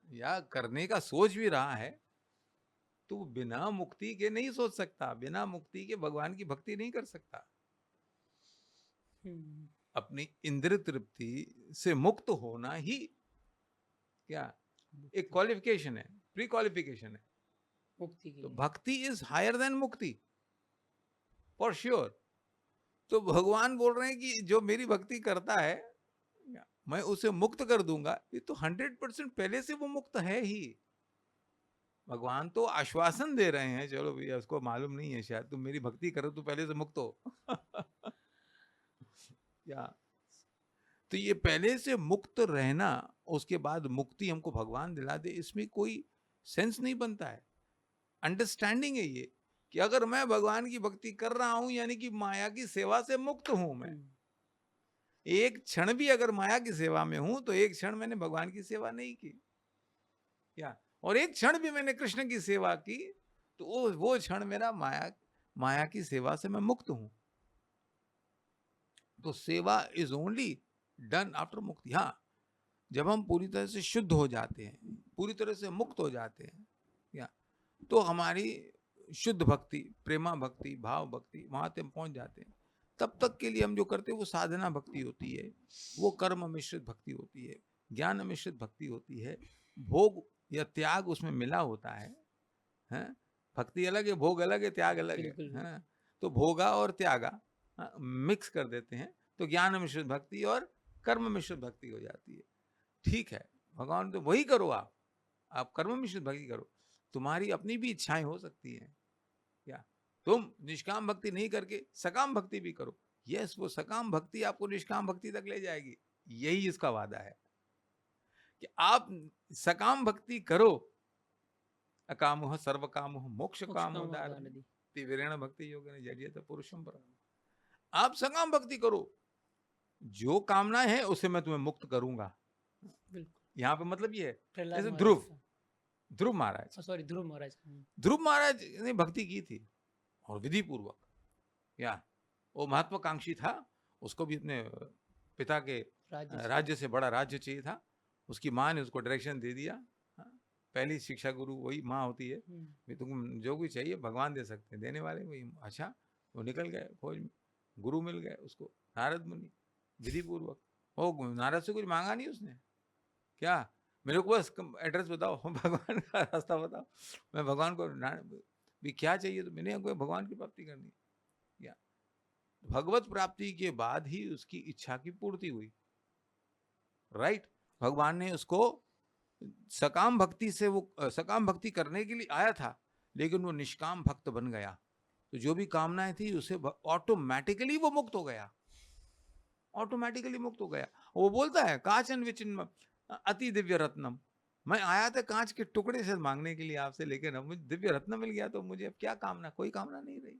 या करने का सोच भी रहा है, तो बिना मुक्ति के नहीं सोच सकता, बिना मुक्ति के भगवान की भक्ति नहीं कर सकता। अपनी इंद्रिय तृप्ति से मुक्त होना ही क्या एक क्वालिफिकेशन है, प्री क्वालिफिकेशन है मुक्ति की। तो भक्ति इज हायर देन मुक्ति फॉर श्योर। तो भगवान बोल रहे हैं कि जो मेरी भक्ति करता है मैं उसे मुक्त कर दूंगा। ये तो 100% पहले से वो मुक्त है ही। भगवान तो आश्वासन दे रहे हैं, चलो भैया उसको मालूम नहीं है शायद, तुम मेरी भक्ति करो तो पहले से मुक्त हो क्या? तो ये पहले से मुक्त रहना, उसके बाद मुक्ति हमको भगवान दिला दे, इसमें कोई सेंस नहीं बनता है। अंडरस्टैंडिंग है ये कि अगर मैं भगवान की भक्ति कर रहा हूं यानी कि माया की सेवा से मुक्त हूं मैं। एक क्षण भी अगर माया की सेवा में हूं तो एक क्षण मैंने भगवान की सेवा नहीं की क्या, और एक क्षण भी मैंने कृष्ण की सेवा की तो वो क्षण मेरा माया की सेवा से मैं मुक्त हूं। तो सेवा इज ओनली डन आफ्टर मुक्ति। हाँ, जब हम पूरी तरह से शुद्ध हो जाते हैं, पूरी तरह से मुक्त हो जाते हैं क्या, तो हमारी शुद्ध भक्ति, प्रेमा भक्ति, भाव भक्ति वहां तक पहुंच जाते हैं। तब तक के लिए हम जो करते हैं वो साधना भक्ति होती है, वो कर्म मिश्रित भक्ति होती है, ज्ञान मिश्रित भक्ति होती है, भोग या त्याग उसमें मिला होता है। हैं? भक्ति अलग है, भोग अलग है, त्याग अलग है। तो भोगा और त्यागा मिक्स कर देते हैं तो ज्ञान मिश्रित भक्ति और कर्म मिश्रित भक्ति हो जाती है। ठीक है, भगवान तो वही करो, आप कर्म मिश्रित भक्ति करो, तुम्हारी अपनी भी इच्छाएं हो सकती हैं क्या, तुम निष्काम भक्ति नहीं करके सकाम भक्ति भी करो। यस, वो सकाम भक्ति आपको निष्काम भक्ति तक ले जाएगी। यही इसका वादा है कि आप सकाम भक्ति करो, अकामोह सर्व कामोह मोक्ष कामोदारति तीव्रेण भक्ति योगेन जड्यते पुरुषं परम। आप सकाम भक्ति करो, जो कामना है उसे मैं तुम्हें मुक्त करूंगा। यहाँ पे मतलब ये है, जैसे ध्रुव महाराज ने भक्ति की थी और विधि पूर्वक, या वो महत्वाकांक्षी था, उसको भी अपने पिता के राज्य से बड़ा राज्य चाहिए था। उसकी माँ ने उसको डायरेक्शन दे दिया, पहली शिक्षा गुरु वही माँ होती है, तुम जो भी चाहिए भगवान दे सकते हैं, देने वाले वही। अच्छा, वो निकल गए खोज में, गुरु मिल गए उसको, नारद मुनि, विधि पूर्वक। वो नारद से कुछ मांगा नहीं उसने, क्या मेरे को बस एड्रेस बताओ, भगवान का रास्ता बताओ, मैं भगवान को भी क्या चाहिए, तो मैंने आपको भगवान की प्राप्ति करनी है। क्या भगवत प्राप्ति के बाद ही उसकी इच्छा की पूर्ति हुई, राइट। भगवान ने उसको सकाम भक्ति से, वो सकाम भक्ति करने के लिए आया था, लेकिन वो निष्काम भक्त बन गया, तो जो भी कामनाएं थी उसे ऑटोमेटिकली वो मुक्त हो गया, ऑटोमेटिकली मुक्त हो गया। वो बोलता है कांचन विचिन्म अति दिव्य रत्नम, मैं आया था कांच के टुकड़े से मांगने के लिए आपसे, लेकिन अब मुझे दिव्य रत्न मिल गया, तो मुझे अब क्या कामना, कोई कामना नहीं रही।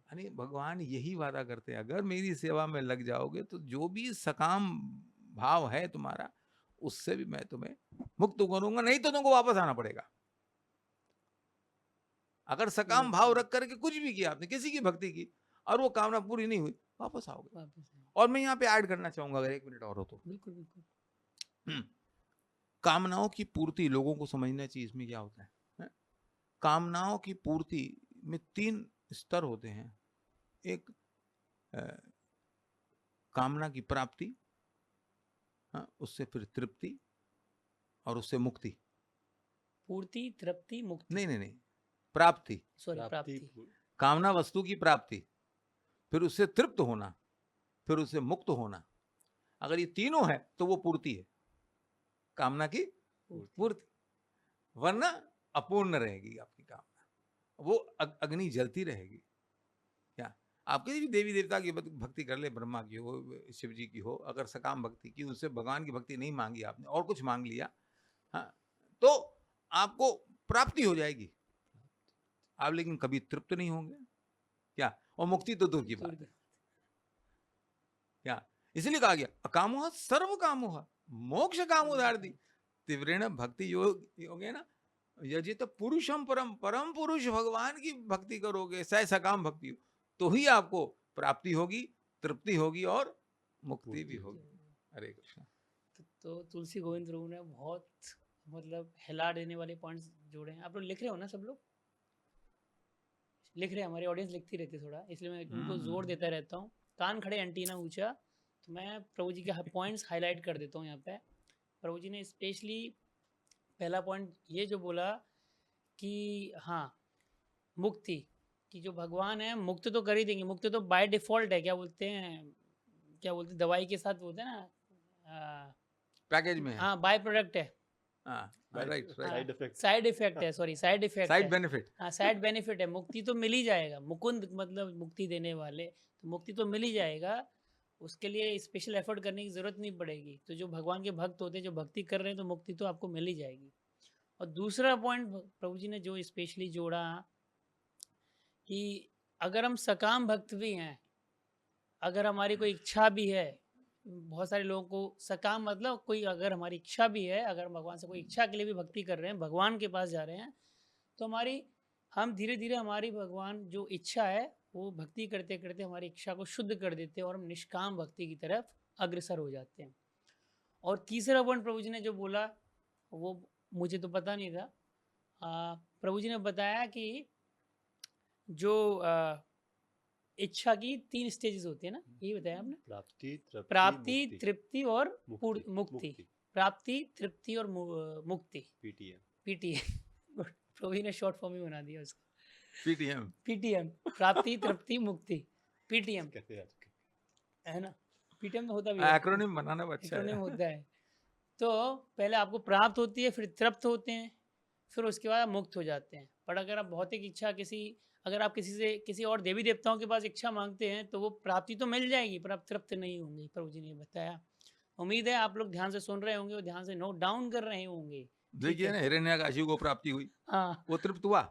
यानी भगवान यही वादा करते हैं, अगर मेरी सेवा में लग जाओगे तो जो भी सकाम भाव है तुम्हारा, उससे भी मैं तुम्हें मुक्त करूंगा, नहीं तो तुमको वापस आना पड़ेगा। अगर सकाम भाव रख करके कुछ भी किया आपने, किसी की भक्ति की, और वो कामना पूरी नहीं हुई, वापस आओगे। वापस आए। और मैं यहाँ पे ऐड करना चाहूंगा, अगर 1 मिनट और हो तो, बिल्कुल बिल्कुल। कामनाओं की पूर्ति, लोगों को समझना चाहिए इसमें क्या होता है? कामनाओं की पूर्ति में 3 स्तर होते हैं। एक कामना की प्राप्ति, उससे फिर तृप्ति, और उससे मुक्ति। पूर्ति, तृप्ति, मुक्ति। नहीं, प्राप्ति, सॉरी, प्राप्ति। कामना वस्तु की प्राप्ति, फिर उससे तृप्त होना, फिर उससे मुक्त होना। अगर ये तीनों है तो वो पूर्ति है, कामना की पूर्ति। वरना अपूर्ण रहेगी आपकी कामना, वो अग्नि जलती रहेगी। क्या आप किसी भी देवी देवता की भक्ति कर ले, ब्रह्मा की हो, शिव जी की हो, अगर सकाम भक्ति की, उससे भगवान की भक्ति नहीं मांगी आपने और कुछ मांग लिया, हाँ, तो आपको प्राप्ति हो जाएगी, आप लेकिन कभी तृप्त नहीं होंगे। क्या, और मुक्ति तो दूर की बात है। क्या, इसलिए कहा गया अकामोह सर्व कामोह मोक्ष कामोदार्दी तीव्रेण भक्ति योग है ना, यजित पुरुषम परम, परम पुरुष भगवान की भक्ति करोगे, सह सकाम भक्ति हो, तो ही आपको प्राप्ति होगी, तृप्ति होगी और मुक्ति भी होगी। हरे कृष्ण। तो तुलसी गोविंद प्रभु ने बहुत मतलब हिला देने वाले पॉइंट्स जोड़े हैं। आप लोग लिख रहे हो ना, सब लोग लिख रहे हैं, हमारी ऑडियंस लिखती रहती है थोड़ा, इसलिए मैं उनको जोर देता रहता हूँ। कान खड़े एंटीना ऊंचा, तो मैं प्रभु जी के पॉइंट्स हाईलाइट कर देता हूँ यहाँ पे। प्रभु जी ने स्पेशली पहला पॉइंट ये जो बोला कि हाँ, मुक्ति कि जो भगवान है मुक्त तो कर ही देंगे, मुक्त तो बाय डिफॉल्ट है, क्या बोलते हैं दवाई के साथ बोलते हैं ना, पैकेज में है, हाँ, बाय प्रोडक्ट है, राइट, साइड इफेक्ट है, sorry side effect, side benefit, हाँ साइड बेनिफिट है। मुक्ति तो मिल ही जाएगा, मुकुंद मतलब मुक्ति देने वाले, तो मुक्ति तो मिल ही जाएगा, उसके लिए स्पेशल एफर्ट करने की जरूरत नहीं पड़ेगी। तो जो भगवान के भक्त होते हैं, जो भक्ति कर रहे हैं, तो मुक्ति तो आपको मिल ही जाएगी। और दूसरा पॉइंट प्रभु जी ने जो स्पेशली जोड़ा कि अगर हम सकाम भक्त भी हैं, अगर हमारी कोई इच्छा भी है, बहुत सारे लोगों को सकाम मतलब कोई अगर हमारी इच्छा भी है, अगर भगवान से कोई इच्छा के लिए भी भक्ति कर रहे हैं, भगवान के पास जा रहे हैं, तो हम धीरे धीरे हमारी भगवान जो इच्छा है वो भक्ति करते करते हमारी इच्छा को शुद्ध कर देते हैं और हम निष्काम भक्ति की तरफ अग्रसर हो जाते हैं। और तीसरा पॉइंट प्रभु जी ने जो बोला वो मुझे तो पता नहीं था, प्रभु जी ने बताया कि जो इच्छा की 3 स्टेजेस होती है ना, ये बताया आपने, प्राप्ति, तृप्ति और मुक्ति। प्राप्ति, तृप्ति और मुक्ति, पीटीएम। प्रभु जी ने शॉर्ट फॉर्म ही बना दिया उसको, पीटीएम, प्राप्ति, तृप्ति, मुक्ति, पीटीएम है ना। पीटीएम होता भी है, एक्रोनिम बनाना अच्छा है, एक्रोनिम होता है। तो पहले आपको प्राप्त होती है, फिर तृप्त होते हैं, फिर उसके बाद मुक्त हो जाते हैं। पर अगर आप भौतिक इच्छा अगर आप किसी और देवी देवताओं के पास इच्छा मांगते हैं तो वो प्राप्ति तो मिल जाएगी, पर आप तृप्त नहीं होंगे, प्रभु जी ने बताया। उम्मीद है आप लोग ध्यान से सुन रहे होंगे और ध्यान से नोट डाउन कर रहे होंगे। देखिए ना, हिरण्यकाशी को प्राप्ति हुई, हाँ, वो तृप्त हुआ,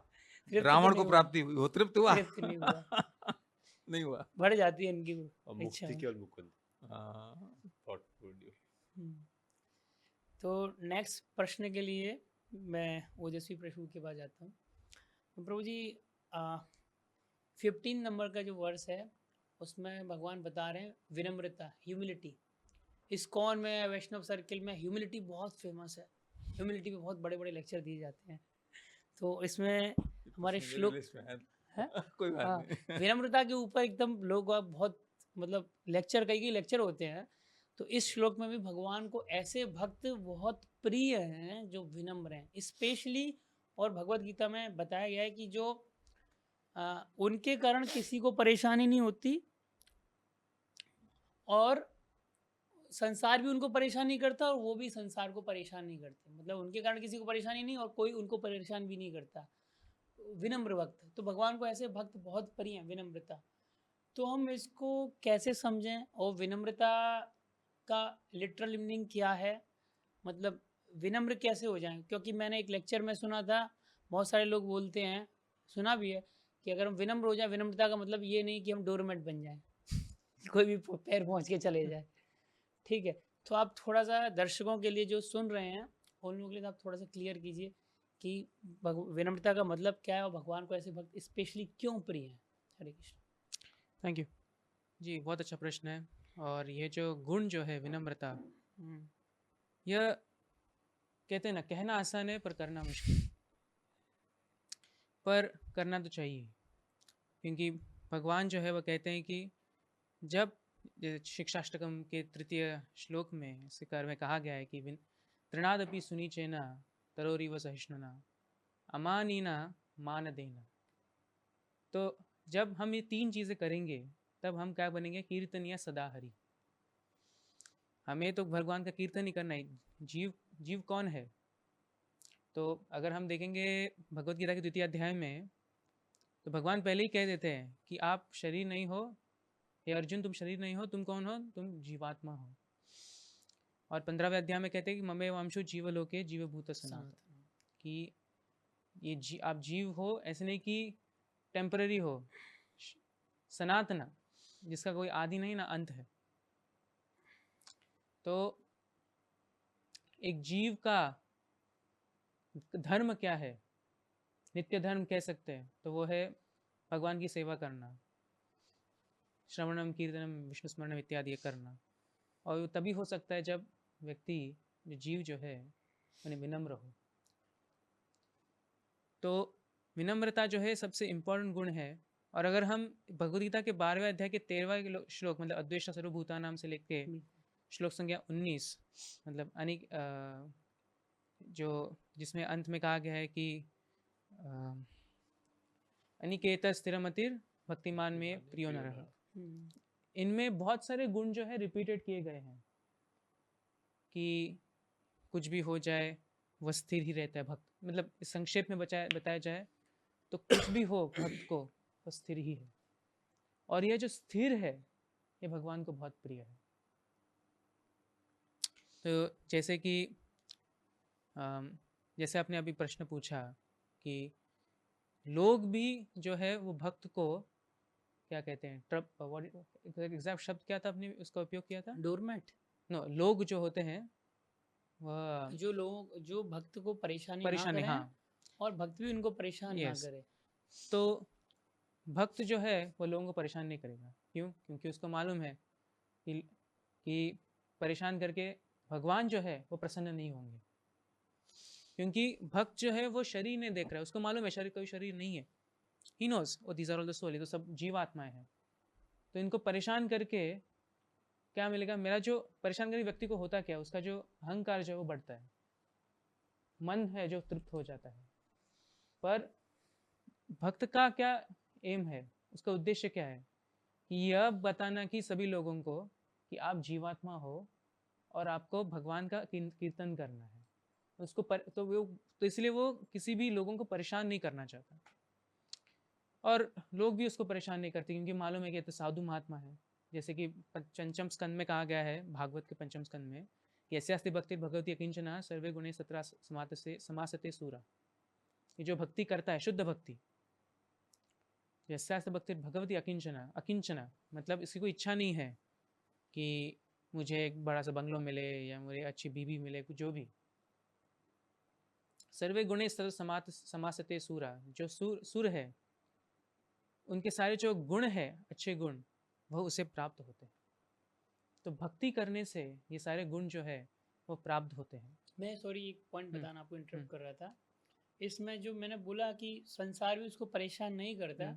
तृप्त रावण तो को प्राप्ति हुई, वो तृप्त हुआ, तृप्त नहीं हुआ, नहीं हुआ, बढ़ जाती है इनकी इच्छा। तो नेक्स्ट प्रश्न के लिए मैं ओजस्वी प्रभु के पास जाता हूँ। तो प्रभु जी 15 नंबर का जो वर्स है उसमें भगवान बता रहे हैं विनम्रता, ह्यूमिलिटी। इस्कॉन में, वैष्णव सर्किल में ह्यूमिलिटी बहुत फेमस है, ह्यूमिलिटी पे बहुत बड़े बड़े लेक्चर दिए जाते हैं। तो इसमें हमारे श्लोक है, कोई बात नहीं, विनम्रता के ऊपर एकदम लोग बहुत मतलब कई लेक्चर होते हैं। तो इस श्लोक में भी भगवान को ऐसे भक्त बहुत प्रिय हैं जो विनम्र हैं, स्पेशली और भगवत गीता में बताया गया है कि जो उनके कारण किसी को परेशानी नहीं होती और संसार भी उनको परेशान नहीं करता और वो भी संसार को परेशान नहीं करते, मतलब उनके कारण किसी को परेशानी नहीं और कोई उनको परेशान भी नहीं करता। विनम्र भक्त, तो भगवान को ऐसे भक्त बहुत प्रिय हैं, विनम्रता। तो हम इसको कैसे समझें और विनम्रता का लिटरल मीनिंग क्या है, मतलब विनम्र कैसे हो जाएं? क्योंकि मैंने एक लेक्चर में सुना था, बहुत सारे लोग बोलते हैं, सुना भी है कि अगर हम विनम्र हो जाए, विनम्रता का मतलब ये नहीं कि हम डोरमेट बन जाएं कोई भी पैर पहुंच के चले जाए, ठीक है। तो आप थोड़ा सा दर्शकों के लिए जो सुन रहे हैं उन लोगों के लिए आप थोड़ा सा क्लियर कीजिए कि विनम्रता का मतलब क्या है और भगवान को ऐसे भक्त स्पेशली क्यों प्रिय है। हरे कृष्ण। थैंक यू जी, बहुत अच्छा प्रश्न है। और ये जो गुण जो है विनम्रता, यह कहते हैं ना, कहना आसान है पर करना मुश्किल, पर करना तो चाहिए। क्योंकि भगवान जो है वह कहते हैं कि जब शिक्षाष्टकम के 3 श्लोक में शिकार में कहा गया है कि तृणादपि सुनीचेना तरोरिव सहिष्णुना अमानीना मान देना, तो जब हम ये 3 चीज़ें करेंगे तब हम क्या बनेंगे? कीर्तनिया सदा हरि। हमें तो भगवान का कीर्तन ही करना है। जीव कौन है? तो अगर हम देखेंगे भगवत गीता के 2 अध्याय में, तो भगवान पहले ही कह देते हैं कि आप शरीर नहीं हो, हे अर्जुन तुम शरीर नहीं हो, तुम कौन हो? तुम जीवात्मा हो। और 15वें अध्याय में कहते हैं कि ममे वंशो जीवलोके जीवभूत सनातन, कि ये आप जीव हो, ऐसे नहीं कि टेम्पररी हो, सनातना, जिसका कोई आदि नहीं ना अंत है। तो एक जीव का धर्म क्या है? नित्य धर्म कह सकते हैं, तो वो है भगवान की सेवा करना, श्रवणम कीर्तनम विष्णु स्मरणम इत्यादि ये करना। और वो तभी हो सकता है जब व्यक्ति, जो जीव जो है, उन्हें विनम्र हो। तो विनम्रता जो है सबसे इम्पोर्टेंट गुण है। और अगर हम भगवद गीता के 12वें अध्याय के 13वां श्लोक, मतलब अद्वेष्टा सर्वभूता नाम से लेके श्लोक संख्या 19, मतलब अनेक जो जिसमें अंत में कहा गया है कि अनिकेत स्थिरमतिर भक्तिमान में प्रियो न रहा, इनमें बहुत सारे गुण जो है रिपीटेड किए गए हैं कि कुछ भी हो जाए वह स्थिर ही रहता है भक्त। मतलब संक्षेप में बताया जाए तो कुछ भी हो भक्त को वह स्थिर ही है। और यह जो स्थिर है ये भगवान को बहुत प्रिय है। तो जैसे कि जैसे आपने अभी प्रश्न पूछा कि लोग भी जो है वो भक्त को क्या कहते हैं, एग्जैक्ट शब्द क्या था आपने उसका उपयोग किया था? डोरमेट। नो, लोग जो होते हैं वह जो लोग जो भक्त को परेशानी ना परेशानी, करें हाँ, और भक्त भी उनको परेशान ना यस। करे। तो भक्त जो है वो लोगों को परेशान नहीं करेगा। क्यों? क्योंकि उसको मालूम है कि परेशान करके भगवान जो है वो प्रसन्न नहीं होंगे। क्योंकि भक्त जो है वो शरीर नहीं देख रहा है, उसको मालूम है शरीर कोई शरीर नहीं है। He knows oh these are all the soul, ये तो सब जीवात्माएं हैं। तो इनको परेशान करके क्या मिलेगा? मेरा जो परेशान करके व्यक्ति को होता क्या, उसका जो अहंकार जो है वो बढ़ता है, मन है जो तृप्त हो जाता है। पर भक्त का क्या एम है, उसका उद्देश्य क्या है? कि यह बताना कि सभी लोगों को कि आप जीवात्मा हो और आपको भगवान का कीर्तन करना है। उसको तो इसलिए वो किसी भी लोगों को परेशान नहीं करना चाहता। और लोग भी उसको परेशान नहीं करते क्योंकि मालूम है कि ये तो साधु महात्मा है। जैसे कि पंचम स्कंद में कहा गया है, भागवत के पंचम स्कंद में, कि यस्यास्ति भक्ति भगवती अकिंचना सर्वे गुणे सत्रा समासते सूरा। ये जो भक्ति करता है, शुद्ध भक्ति, यस्यास्ति भक्ति भगवती अकिंचना, अकिंचना मतलब इसकी कोई इच्छा नहीं है कि मुझे एक बड़ा सा बंगलो मिले या मुझे अच्छी बीवी मिले, कुछ जो भी। सर्वे गुणे समासते सूरा, जो सुर है उनके सारे जो गुण है, अच्छे गुण, वह उसे प्राप्त होते हैं। तो भक्ति करने से ये सारे गुण जो है वो प्राप्त होते हैं। मैं सॉरी एक पॉइंट बताना आपको इंटरप्ट कर रहा था। इसमें जो मैंने बोला कि संसार भी उसको परेशान नहीं करता,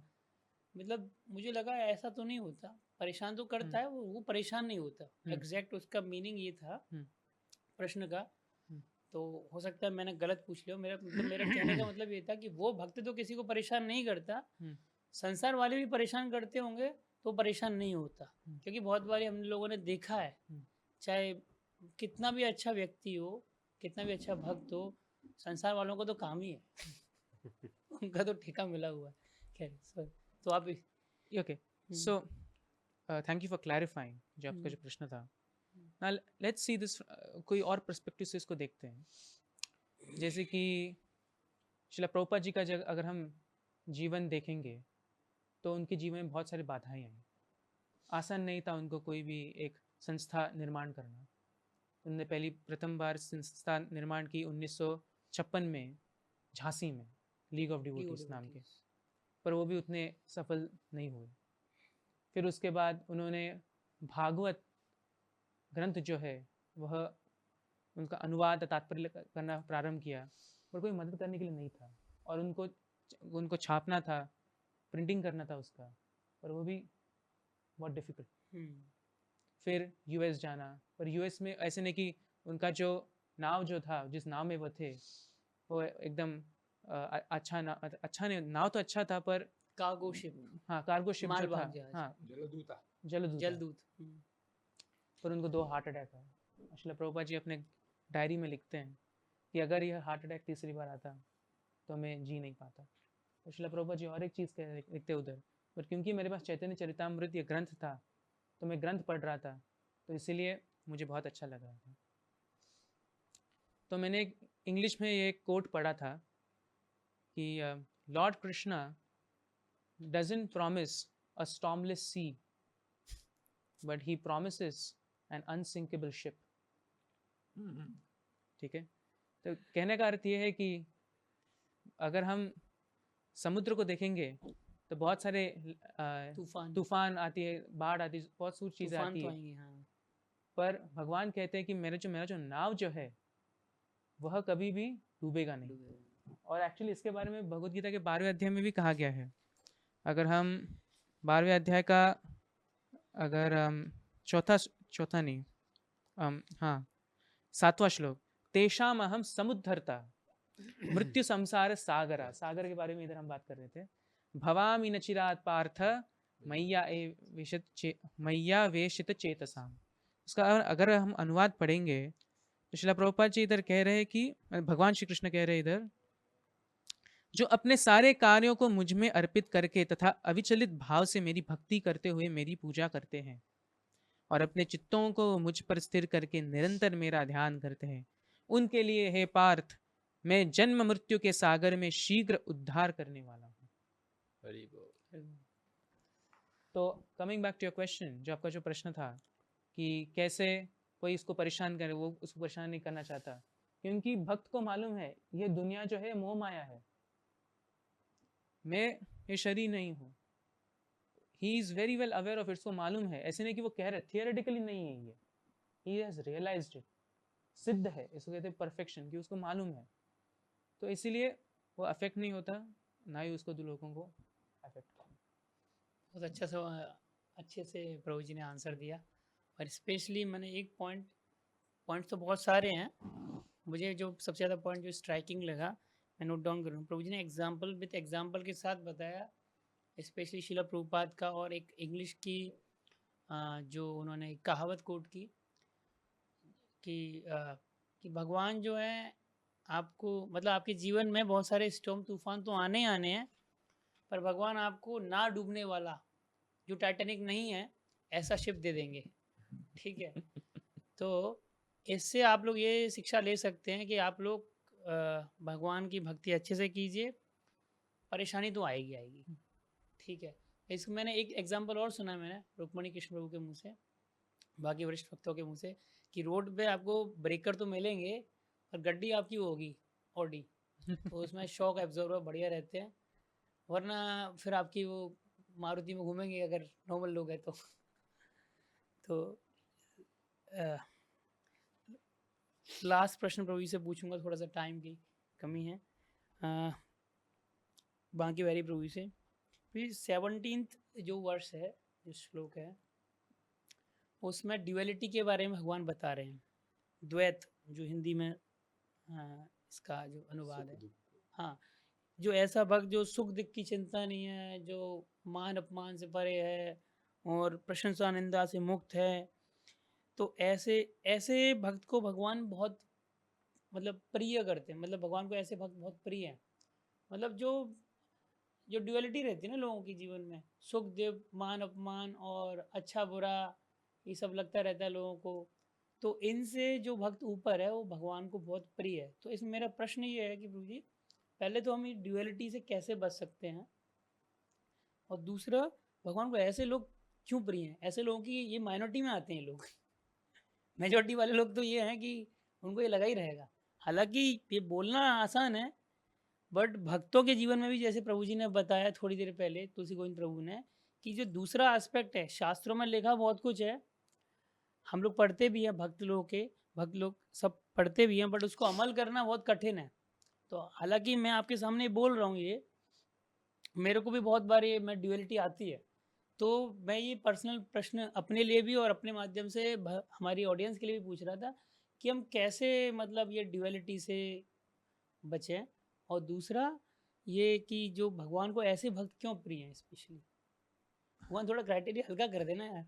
मतलब मुझे लगा ऐसा तो नहीं होता, परेशान तो करता है वो परेशान नहीं होता। एग्जैक्ट उसका मीनिंग ये था प्रश्न का तो हो सकता है मैंने गलत पूछ लिया हो। मेरा कहने का मतलब ये था कि वो भक्त तो किसी को परेशान नहीं करता, हम्म, संसार वाले भी परेशान करते होंगे तो परेशान नहीं होता। हम्म, क्योंकि बहुत बार हम लोगों ने देखा है, हम्म, चाहे कितना भी अच्छा व्यक्ति हो, कितना भी अच्छा भक्त हो, संसार वालों को तो काम ही है उनका तो ठेका मिला हुआ है। खैर सर, तो आप okay, so thank you for clarifying जो आपका जो प्रश्न था। ना लेट्स सी दिस, कोई और पर्सपेक्टिव से इसको देखते हैं। जैसे कि शिला प्रभुपाद जी का जब अगर हम जीवन देखेंगे तो उनके जीवन में बहुत सारी बाधाएं आई। आसान नहीं था उनको कोई भी एक संस्था निर्माण करना। उन्होंने पहली प्रथम बार संस्था निर्माण की 1956 में झांसी में, लीग ऑफ डिवोटीज नाम के, पर वो भी उतने सफल नहीं हुए। फिर उसके बाद उन्होंने भागवत ग्रंथ जो है वह उनका अनुवाद तात्पर्य करना प्रारंभ किया, पर कोई मदद करने के लिए नहीं था। और उनको छापना था, प्रिंटिंग करना था उसका, पर वो भी बहुत डिफिकल्ट। फिर यूएस जाना, पर यूएस में ऐसे नहीं कि उनका जो नाव जो था, जिस नाव में वो थे, वो एकदम अच्छा नहीं, नाव तो अच्छा था पर कार्गो शिप, हाँ कार्गो शिप जो था, मालवाहक जहाज, हाँ जलदूता जलदूत। पर उनको 2 हार्ट अटैक आए। श्रील प्रभुपाद जी अपने डायरी में लिखते हैं कि अगर यह हार्ट अटैक तीसरी बार आता तो मैं जी नहीं पाता। तो श्रील प्रभुपाद जी और एक चीज़ लिखते उधर, पर क्योंकि मेरे पास चैतन्य चरितामृत ये ग्रंथ था तो मैं ग्रंथ पढ़ रहा था, तो इसीलिए मुझे बहुत अच्छा लग रहा था। तो मैंने इंग्लिश में ये कोट पढ़ा था कि Lord Krishna doesn't promise a stormless sea, but he promises an unsinkable ship. ठीक है, तो कहने का अर्थ ये है कि अगर हम समुद्र को देखेंगे तो बहुत सारे तूफान आती है, बाढ़ आती है, बहुत सी चीज़ें आती तो है, आएंगे, हाँ। पर भगवान कहते हैं कि मेरा जो नाव जो है वह कभी भी डूबेगा नहीं। और एक्चुअली इसके बारे में भगवद गीता के 12वें अध्याय में भी कहा गया है। अगर हम 12वें अध्याय का अगर चौथा नहीं, हाँ 7वां श्लोक, तेषाम अहम समुद्धरता मृत्यु संसार सागरा, सागर के बारे में इधर हम बात कर रहे थे। भवामि न चिरात पार्थ मैया वेशित चेतसाम। उसका अगर हम अनुवाद पढ़ेंगे तो श्रील प्रभुपाद जी इधर कह रहे हैं कि भगवान श्री कृष्ण कह रहे हैं इधर, जो अपने सारे कार्यों को मुझ में अर्पित करके तथा अविचलित भाव से मेरी भक्ति करते हुए मेरी पूजा करते हैं और अपने चित्तों को मुझ पर स्थिर करके निरंतर मेरा ध्यान करते हैं, उनके लिए हे पार्थ मैं जन्म मृत्यु के सागर में शीघ्र उद्धार करने वाला हूँ। तो coming back to your question, जो आपका जो प्रश्न था कि कैसे कोई इसको परेशान करे, वो उसको परेशान नहीं करना चाहता, क्योंकि भक्त को मालूम है ये दुनिया जो है मोह माया है, मैं ये शरीर नहीं हूँ। He is very well aware of it, उसको मालूम है। ऐसे नहीं कि वो कह रहे, थियोरेटिकली नहीं है ये, ही हैज रियलाइज्ड इट, सिद्ध है, इसको कहते हैं परफेक्शन, कि उसको मालूम है। तो इसीलिए वो अफेक्ट नहीं होता, ना ही उसको दो लोगों को अफेक्ट करता। बहुत अच्छा अच्छे से प्रभु जी ने आंसर दिया। और स्पेशली मैंने एक पॉइंट तो बहुत सारे हैं, मुझे जो सबसे ज़्यादा पॉइंट जो स्ट्राइकिंग लगा मैं नोट डाउन करूँ। प्रभु जी ने एग्जाम्पल विथ एग्जाम्पल के साथ बताया, स्पेशली शिला प्रभुपाद का, और एक इंग्लिश की जो उन्होंने कहावत कोट की कि भगवान जो है आपको, मतलब आपके जीवन में बहुत सारे स्टॉर्म तूफान तो आने आने हैं, पर भगवान आपको ना डूबने वाला, जो टाइटैनिक नहीं है, ऐसा शिप दे देंगे। ठीक है, तो इससे आप लोग ये शिक्षा ले सकते हैं कि आप लोग भगवान की भक्ति अच्छे से कीजिए, परेशानी तो आएगी। ठीक है, इसको मैंने एक एग्जांपल और सुना मैंने रुक्मणी कृष्ण प्रभु के मुंह से, बाकी वरिष्ठ भक्तों के मुंह से, कि रोड पे आपको ब्रेकर तो मिलेंगे और गड्डी आपकी होगी ऑडी, तो उसमें शॉक एब्जॉर्बर बढ़िया रहते हैं, वरना फिर आपकी वो मारुति में घूमेंगे अगर नॉर्मल लोग हैं तो लास्ट प्रश्न प्रभु जी से पूछूंगा, थोड़ा सा टाइम की कमी है। बाकी वेरी प्रभु जी से फिर 17th जो वर्ष है, जो श्लोक है, उसमें ड्यूअलिटी के बारे में भगवान बता रहे हैं, द्वैत जो हिंदी में हाँ, इसका जो अनुवाद सुख है। दुख। हाँ, जो ऐसा भक्त जो सुख दुख की चिंता नहीं है, जो मान अपमान से परे है और प्रशंसा निंदा से मुक्त है, तो ऐसे ऐसे भक्त को भगवान बहुत मतलब प्रिय करते हैं। मतलब भगवान को ऐसे भक्त बहुत प्रिय हैं। मतलब जो जो ड्युअलिटी रहती है ना लोगों के जीवन में, सुख दुख, मान अपमान और अच्छा बुरा, ये सब लगता रहता है लोगों को। तो इनसे जो भक्त ऊपर है वो भगवान को बहुत प्रिय है। तो इसमें मेरा प्रश्न ये है कि प्रभु जी, पहले तो हम ये ड्युअलिटी से कैसे बच सकते हैं, और दूसरा भगवान को ऐसे लोग क्यों प्रिय हैं? ऐसे लोगों की ये माइनॉरिटी में आते हैं लोग। मेजॉरिटी वाले लोग तो ये हैं कि उनको ये लगा ही रहेगा। हालांकि ये बोलना आसान है, बट भक्तों के जीवन में भी जैसे प्रभु जी ने बताया थोड़ी देर पहले, तुलसी गोविंद प्रभु ने, कि जो दूसरा एस्पेक्ट है, शास्त्रों में लिखा बहुत कुछ है, हम लोग पढ़ते भी हैं, भक्त लोग सब पढ़ते भी हैं, बट उसको अमल करना बहुत कठिन है। तो हालांकि मैं आपके सामने बोल रहा हूँ ये, मेरे को भी बहुत बार ये मैं ड्यूअलिटी आती है। तो मैं ये पर्सनल प्रश्न अपने लिए भी और अपने माध्यम से हमारी ऑडियंस के लिए भी पूछ रहा था कि हम कैसे मतलब ये ड्यूअलिटी से बचें, और दूसरा ये कि जो भगवान को ऐसे भक्त क्यों प्रिय हैं स्पेशली। भगवान थोड़ा क्राइटेरिया हल्का कर देना यार।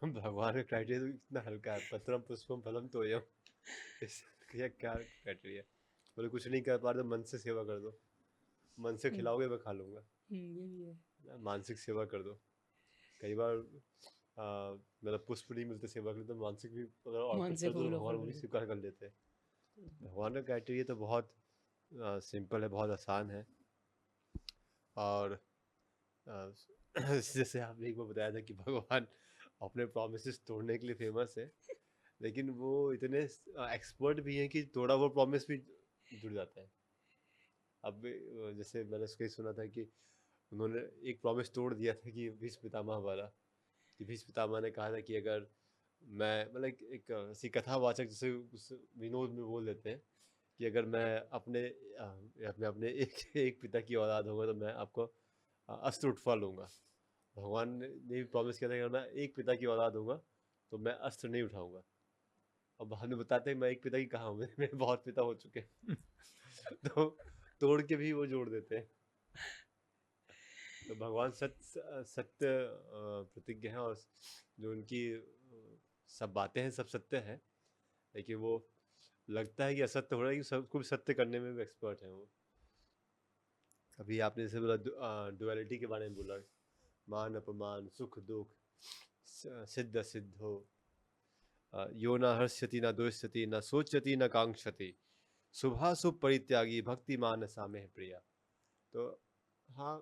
भगवान का क्राइटेरिया तो इतना हल्का है, पत्रम पुष्पम फलम तोयम। इसका क्या क्राइटेरिया? बोले कुछ नहीं कर पा रहे तो मन से सेवा कर दो, मन से खिलाओगे मैं खा लूंगा। ये भी है। मानसिक सेवा कर दो। कई बार मतलब पुष्प नहीं मिलते सेवा के लिए, तो मानसिक भी अगर मन ऑफर से कर दो तो फूल भगवान ऑफर वो कर भी दो। स्वीकार कर लेते हैं। भगवान का क्राइटेरिया तो बहुत सिंपल है, बहुत आसान है। और अ, जैसे आपने एक बार बताया था कि भगवान अपने प्रोमिसेस तोड़ने के लिए फेमस है, लेकिन वो इतने एक्सपर्ट भी हैं कि थोड़ा वो प्रॉमिस भी जुड़ जाता है। अब जैसे मैंने उसका ही सुना था कि उन्होंने एक प्रॉमिस तोड़ दिया था कि भीष्म पितामह वाला, कि भीष्म पितामह ने कहा था कि अगर मैं मतलब एक ऐसी कथावाचक जैसे उस विनोद में बोल देते हैं कि अगर मैं अपने अपने अपने एक पिता की औलाद होगा तो मैं आपको अस्त्र उठवा लूंगा। भगवान ने भी प्रॉमिस किया था कि अगर मैं एक पिता की औलाद होगा तो मैं अस्त्र नहीं उठाऊंगा। अब बाद में बताते हैं मैं एक पिता की कहाँ हूँ, मेरे बहुत पिता हो चुके हैं। तो तोड़ के भी वो जोड़ देते हैं। तो भगवान सत्य प्रतिज्ञ है, और जो उनकी सब बातें हैं सब सत्य है, लेकिन वो लगता है कि असत्य हो रहा है कि सब कुछ सत्य करने में भी एक्सपर्ट है वो। अभी आपने जैसे बोला डुअलिटी के बारे में बोला, मान अपमान, सुख दुख, सिद्ध असिद्ध हो, यो न हर्ष्यति न द्वेष्यति न सोच्यति न कांक्षति, शुभाशुभ परित्यागी भक्तिमान सामे प्रिया। तो हाँ,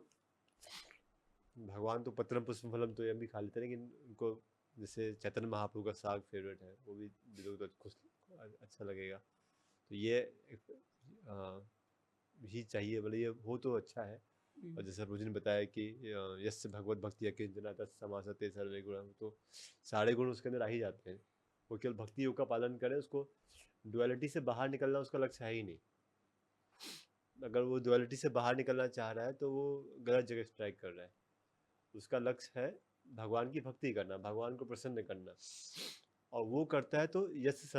भगवान तो पत्रम पुष्पम फलम तो भी खा लेते हैं, लेकिन उनको जैसे चैतन्य महाप्रभु का साग फेवरेट है, वो भी दिलों को तो खुश अच्छा लगेगा। तो ये ही चाहिए, मतलब ये हो तो अच्छा है। और जैसे प्रभु जी ने बताया कि यस्य भगवत भक्ति अकिंचना तत्समासते सर्वे गुण, तो सारे गुण उसके अंदर आ ही जाते हैं। वो केवल भक्ति योग का पालन करे, उसको डुअलिटी से बाहर निकलना उसका लक्ष्य है ही नहीं। अगर वो डुअलिटी से बाहर निकलना चाह रहा है तो वो गलत जगह स्ट्राइक कर रहा है। उसका लक्ष्य है भगवान की भक्ति करना, भगवान को प्रसन्न करना, और वो करता है तो यस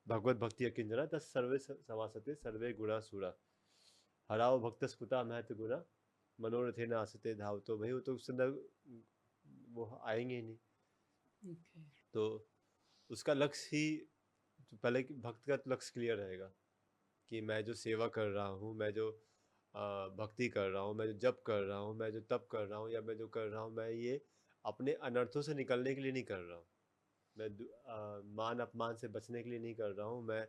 भगवत भक्ति अकिंचना तस् सर्वे समासते सर्वे गुणा सुरा, हराओ भक्त स्फुता महत गुणा मनोरथे न आसते धाव। तो भाई वो तो उसके अंदर वो आएंगे ही नहीं। तो उसका लक्ष्य ही तो पहले भक्त का लक्ष्य क्लियर रहेगा कि मैं जो सेवा कर रहा हूँ, मैं जो भक्ति कर रहा हूँ, मैं जो जप कर रहा हूँ, मैं जो तप कर रहा हूँ, या मैं जो कर रहा हूँ, मैं ये अपने अनर्थों से निकलने के लिए नहीं कर रहा हूँ। मैं मान अपमान से बचने के लिए नहीं कर रहा हूँ। मैं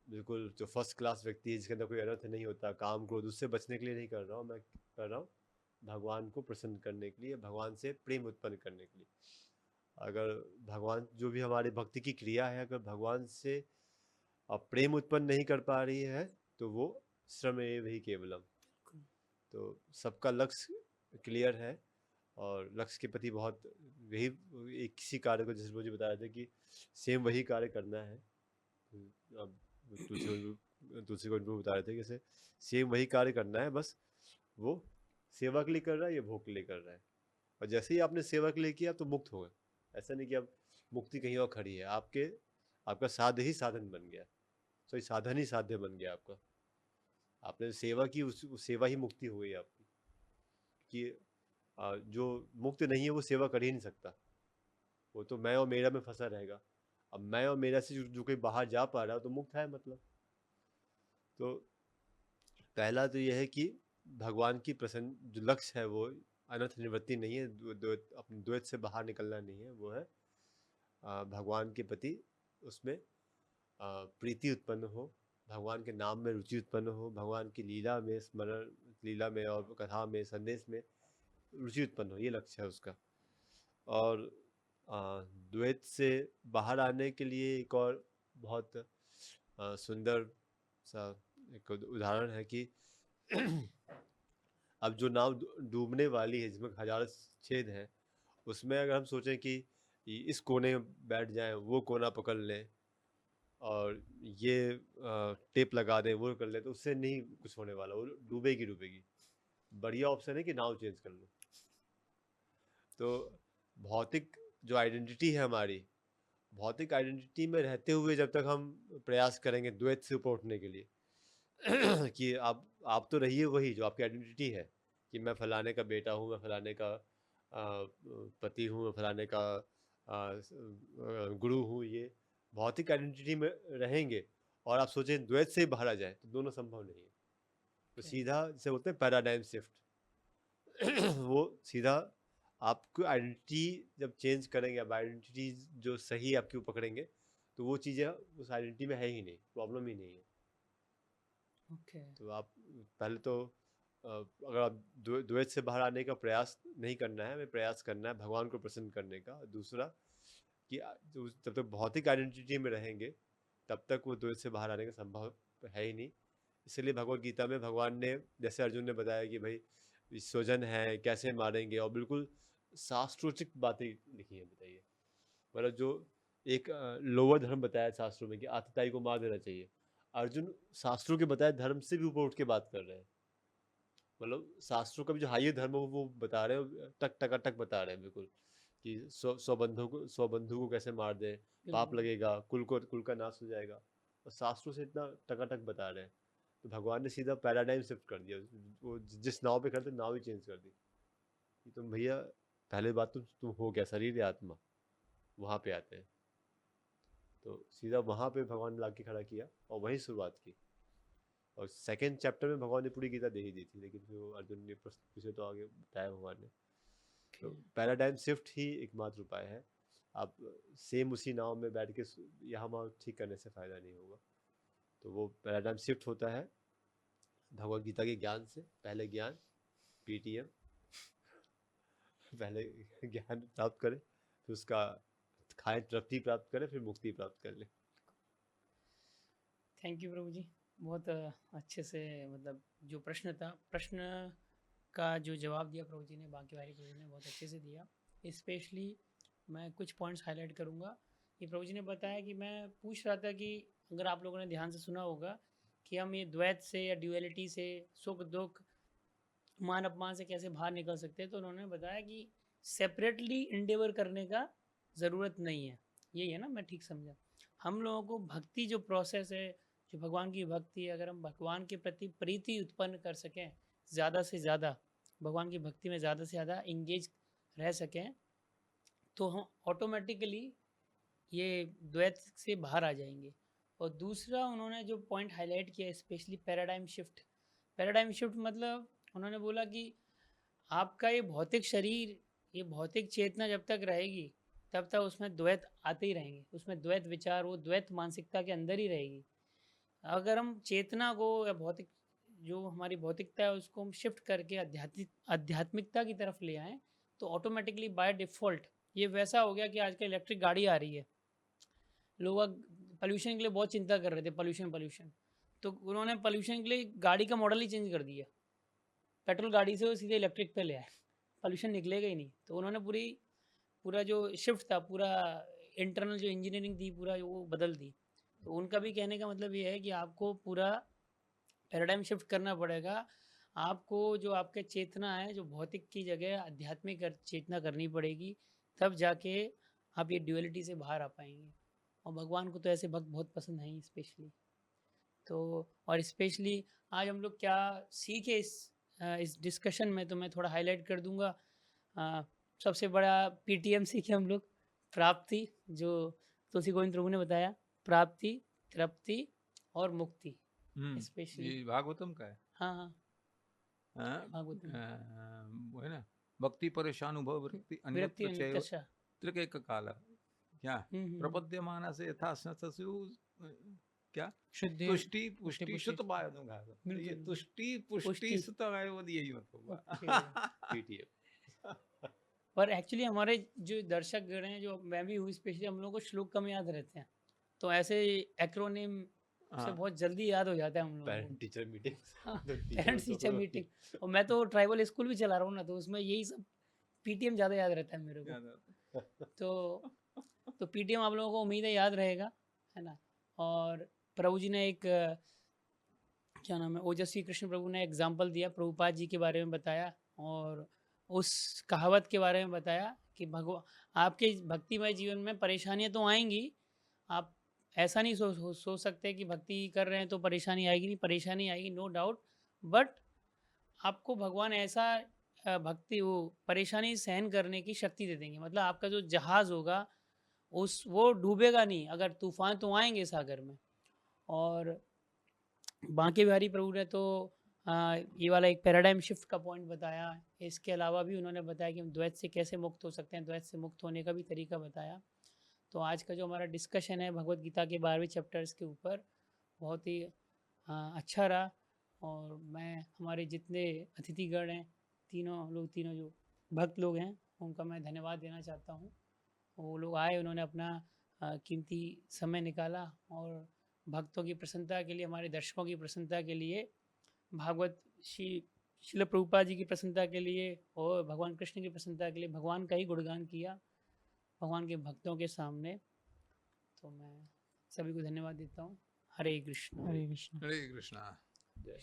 बिल्कुल जो फर्स्ट क्लास व्यक्ति है जिसके अंदर कोई अनर्थ नहीं होता, काम क्रोध, उससे बचने के लिए नहीं कर रहा हूँ। मैं कर रहा हूँ भगवान को प्रसन्न करने के लिए, भगवान से प्रेम उत्पन्न करने के लिए। अगर भगवान जो भी हमारी भक्ति की क्रिया है, अगर भगवान से प्रेम उत्पन्न नहीं कर पा रही है तो वो श्रमेव ही केवलम। तो सबका लक्ष्य क्लियर है, और लक्ष्य के प्रति बहुत यही एक किसी कार्य को, जैसे मुझे बताया था कि सेम वही कार्य करना है। अब तुलसी को बता रहे थे कि सेम वही कार्य करना है, बस वो सेवा के लिए कर रहा है या भोग के लिए कर रहा है। और जैसे ही आपने सेवा के लिए किया तो मुक्त हो गए। ऐसा नहीं कि अब मुक्ति कहीं और खड़ी है। आपका साध्य ही साधन बन गया, सॉरी साधन ही साध्य बन गया आपका। आपने सेवा की, उस सेवा ही मुक्ति हो गई आपकी। कि जो मुक्त नहीं है वो सेवा कर ही नहीं सकता, वो तो मैं और मेरा में फंसा रहेगा। अब मैं और मेरा से जो कोई बाहर जा पा रहा है तो मुक्त है मतलब। तो पहला तो यह है कि भगवान की प्रसन्न जो लक्ष्य है वो अनर्थ निवृत्ति नहीं है, अपने द्वैत से बाहर निकलना नहीं है, वो है भगवान के प्रति उसमें प्रीति उत्पन्न हो, भगवान के नाम में रुचि उत्पन्न हो, भगवान की लीला में स्मरण, लीला में और कथा में, संदेश में रुचि उत्पन्न हो, ये लक्ष्य है उसका। और द्वैत से बाहर आने के लिए एक और बहुत सुंदर सा एक उदाहरण है कि अब जो नाव डूबने वाली है जिसमें हजारों छेद हैं, उसमें अगर हम सोचें कि इस कोने में बैठ जाएं, वो कोना पकड़ लें और ये टेप लगा दें, वो कर लें, तो उससे नहीं कुछ होने वाला, वो डूबेगी डूबेगी। बढ़िया ऑप्शन है कि नाव चेंज कर लो। तो भौतिक जो आइडेंटिटी है हमारी, भौतिक आइडेंटिटी में रहते हुए जब तक हम प्रयास करेंगे द्वैत से ऊपर उठने के लिए कि आप तो रहिए वही जो आपकी आइडेंटिटी है, कि मैं फलाने का बेटा हूँ, मैं फलाने का पति हूँ, मैं फलाने का गुरु हूँ, ये भौतिक आइडेंटिटी में रहेंगे और आप सोचें द्वैत से बाहर आ जाए, तो दोनों संभव नहीं है। तो सीधा जैसे बोलते हैं पैराडाइम शिफ्ट वो सीधा आपको आइडेंटिटी जब चेंज करेंगे, अब आइडेंटिटी जो सही आपकी पकड़ेंगे, तो वो चीज़ें उस आइडेंटिटी में है ही नहीं, प्रॉब्लम ही नहीं है। तो आप पहले तो अगर आप द्वैत से बाहर आने का प्रयास नहीं करना है, हमें प्रयास करना है भगवान को प्रसन्न करने का। दूसरा कि जब तक भौतिक आइडेंटिटी में रहेंगे तब तक वो द्वैत से बाहर आने का संभव है ही नहीं। इसलिए भगवत गीता में भगवान ने, जैसे अर्जुन ने बताया कि भाई स्वजन है कैसे मारेंगे, और बिल्कुल शास्त्रोचित बातें लिखी हैं, बताइए। मतलब जो एक लोअर धर्म बताया शास्त्रों में कि आतताई को मार देना चाहिए, अर्जुन शास्त्रों के बताए धर्म से भी ऊपर उठ के बात कर रहे हैं। मतलब शास्त्रों का भी जो हाई धर्म है वो बता रहे हैं, टक टकाटक बता रहे हैं बिल्कुल, कि स्वबंधु को कैसे मार दे, पाप लगेगा, कुल का नाश हो जाएगा, और शास्त्रों से इतना टकाटक बता रहे हैं। तो भगवान ने सीधा पैराडाइम शिफ्ट कर दिया, वो जिस नाव पे खड़े थे नाव ही चेंज कर दी कि तुम भैया पहले बात तुम हो क्या, शरीर या आत्मा, वहाँ पे आते हैं। तो सीधा वहाँ पे भगवान ने लाके खड़ा किया और वहीं शुरुआत की। और सेकेंड चैप्टर में भगवान ने पूरी गीता दे ही दी थी, लेकिन फिर वो अर्जुन ने प्रश्न पूछे तो आगे बताया भगवान ने। तो पैराडाइम शिफ्ट ही एकमात्र उपाय है। आप सेम उसी नाव में बैठ के यहाँ वहाँ ठीक करने से फ़ायदा नहीं होगा। तो वो पैराडाइम शिफ्ट होता है भगवत गीता के ज्ञान से। पहले ज्ञान पीटीएम पहले ज्ञान प्राप्त करें, फिर उसका खाएं, तृप्ति प्राप्त करें, फिर मुक्ति प्राप्त कर लें। थैंक यू प्रभु जी, बहुत अच्छे से, मतलब जो प्रश्न था, प्रश्न का जो जवाब दिया प्रभु जी ने, बाकी वाली प्रभु जी ने बहुत अच्छे से दिया। स्पेशली मैं कुछ पॉइंट्स हाईलाइट करूँगा कि प्रभु जी ने बताया कि मैं पूछ रहा था कि अगर आप लोगों ने ध्यान से सुना होगा कि हम ये द्वैत से या ड्यूअलिटी से, सुख दुख, मान अपमान से कैसे बाहर निकल सकते हैं। तो उन्होंने बताया कि सेपरेटली इंडेवर करने का ज़रूरत नहीं है। यही है ना, मैं ठीक समझा? हम लोगों को भक्ति जो प्रोसेस है, जो भगवान की भक्ति है, अगर हम भगवान के प्रति प्रीति उत्पन्न कर सकें, ज़्यादा से ज़्यादा भगवान की भक्ति में ज़्यादा से ज़्यादा इंगेज रह सकें, तो हम ऑटोमेटिकली ये द्वैत से बाहर आ जाएंगे। और दूसरा उन्होंने जो पॉइंट हाईलाइट किया, specially paradigm shift. Paradigm shift मतलब उन्होंने बोला कि आपका ये भौतिक शरीर, ये भौतिक चेतना जब तक रहेगी तब तक उसमें द्वैत आते ही रहेंगे, उसमें द्वैत विचार, वो द्वैत मानसिकता के अंदर ही रहेगी। अगर हम चेतना को या भौतिक, जो हमारी भौतिकता है उसको हम शिफ्ट करके आध्यात्मिकता की तरफ ले आएँ, तो ऑटोमेटिकली बाय डिफ़ॉल्ट ये वैसा हो गया कि आजकल इलेक्ट्रिक गाड़ी आ रही है। लोग पोल्यूशन के लिए बहुत चिंता कर रहे थे, पोल्यूशन, तो उन्होंने पोल्यूशन के लिए गाड़ी का मॉडल ही चेंज कर दिया। पेट्रोल गाड़ी से वो सीधे इलेक्ट्रिक पे ले आए, पोल्यूशन निकलेगा ही नहीं। तो उन्होंने पूरा जो शिफ्ट था, पूरा इंटरनल जो इंजीनियरिंग थी, पूरा वो बदल दी। तो उनका भी कहने का मतलब ये है कि आपको पूरा पैराडाइम शिफ्ट करना पड़ेगा। आपको जो आपके चेतना है, जो भौतिक की जगह आध्यात्मिक चेतना करनी पड़ेगी, तब जाके आप ये ड्युअलिटी से बाहर आ पाएंगे। और भगवान को तो ऐसे भक्त बहुत पसंद हैं स्पेशली। तो और स्पेशली आज हम लोग क्या सीखे इस डिस्कशन में, तो मैं थोड़ा हाईलाइट कर दूंगा। सबसे बड़ा पीटीएम सीखे हम लोग, प्राप्ति, जो तुलसी गोविंद प्रभु ने बताया, प्राप्ति, तृप्ति और मुक्ति स्पेशली। ये भागवतम का है। हाँ हाँ, हाँ, भागवत में वो है ना, भक्ति परेशानुभव वृत्ति विरक्ति अन्यत्र चैव नित्यशा। त्रिकैक काल, क्या प्रपद्यमान से यथा क्या शुद्धि तुष्टि पुष्टि पुष्टि पुष्टि शुत बायनों का, तो ये बिल्कुल। तुष्टि पुष्टि पुष्टि। शुत बायो, यही मतलब ओके। पीटीएम। पर एक्चुअली हमारे जो दर्शक गण हैं, जो मैं भी हूँ स्पेशली, हम लोगों को श्लोक कम याद रहते हैं, तो ऐसे एक्रोनिम से हाँ। बहुत जल्दी याद हो जाता है हम लोगों को। Parent teacher meeting. Parents teacher meeting, और मैं तो ट्राइबल स्कूल भी चला रहा हूँ ना, तो उसमें यही सब पीटीएम ज़्यादा याद रहता है मेरे को। तो पीटीएम आप लोगों को उम्मीद है याद रहेगा, है ना। और प्रभु जी ने एक क्या नाम है, ओजस्वी कृष्ण प्रभु ने एग्जाम्पल दिया, प्रभुपाद जी के बारे में बताया, और उस कहावत के बारे में बताया कि आपके भक्तिमय जीवन में परेशानियां तो आएंगी, आप ऐसा नहीं सोच सकते कि भक्ति कर रहे हैं तो परेशानी आएगी नहीं, परेशानी आएगी नो डाउट, बट आपको भगवान ऐसा भक्ति वो परेशानी सहन करने की शक्ति दे देंगे। मतलब आपका जो जहाज़ होगा वो डूबेगा नहीं, अगर तूफान तो आएंगे सागर में। और बांके बिहारी प्रभु ने तो ये वाला एक पैराडाइम शिफ्ट का पॉइंट बताया। इसके अलावा भी उन्होंने बताया कि हम द्वैत से कैसे मुक्त हो सकते हैं, द्वैत से मुक्त होने का भी तरीका बताया। तो आज का जो हमारा डिस्कशन है भगवत गीता के 12वें चैप्टर्स के ऊपर, बहुत ही अच्छा रहा। और मैं हमारे जितने अतिथिगण हैं, तीनों जो भक्त लोग हैं, उनका मैं धन्यवाद देना चाहता हूँ। वो लोग आए, उन्होंने अपना कीमती समय निकाला, और भक्तों की प्रसन्नता के लिए, हमारे दर्शकों की प्रसन्नता के लिए, भागवत श्रील प्रभुपाद जी की प्रसन्नता के लिए, और भगवान कृष्ण की प्रसन्नता के लिए भगवान का ही गुणगान किया भगवान के भक्तों के सामने। तो मैं सभी को धन्यवाद देता हूँ। हरे कृष्ण। हरे कृष्ण। हरे कृष्णा। जय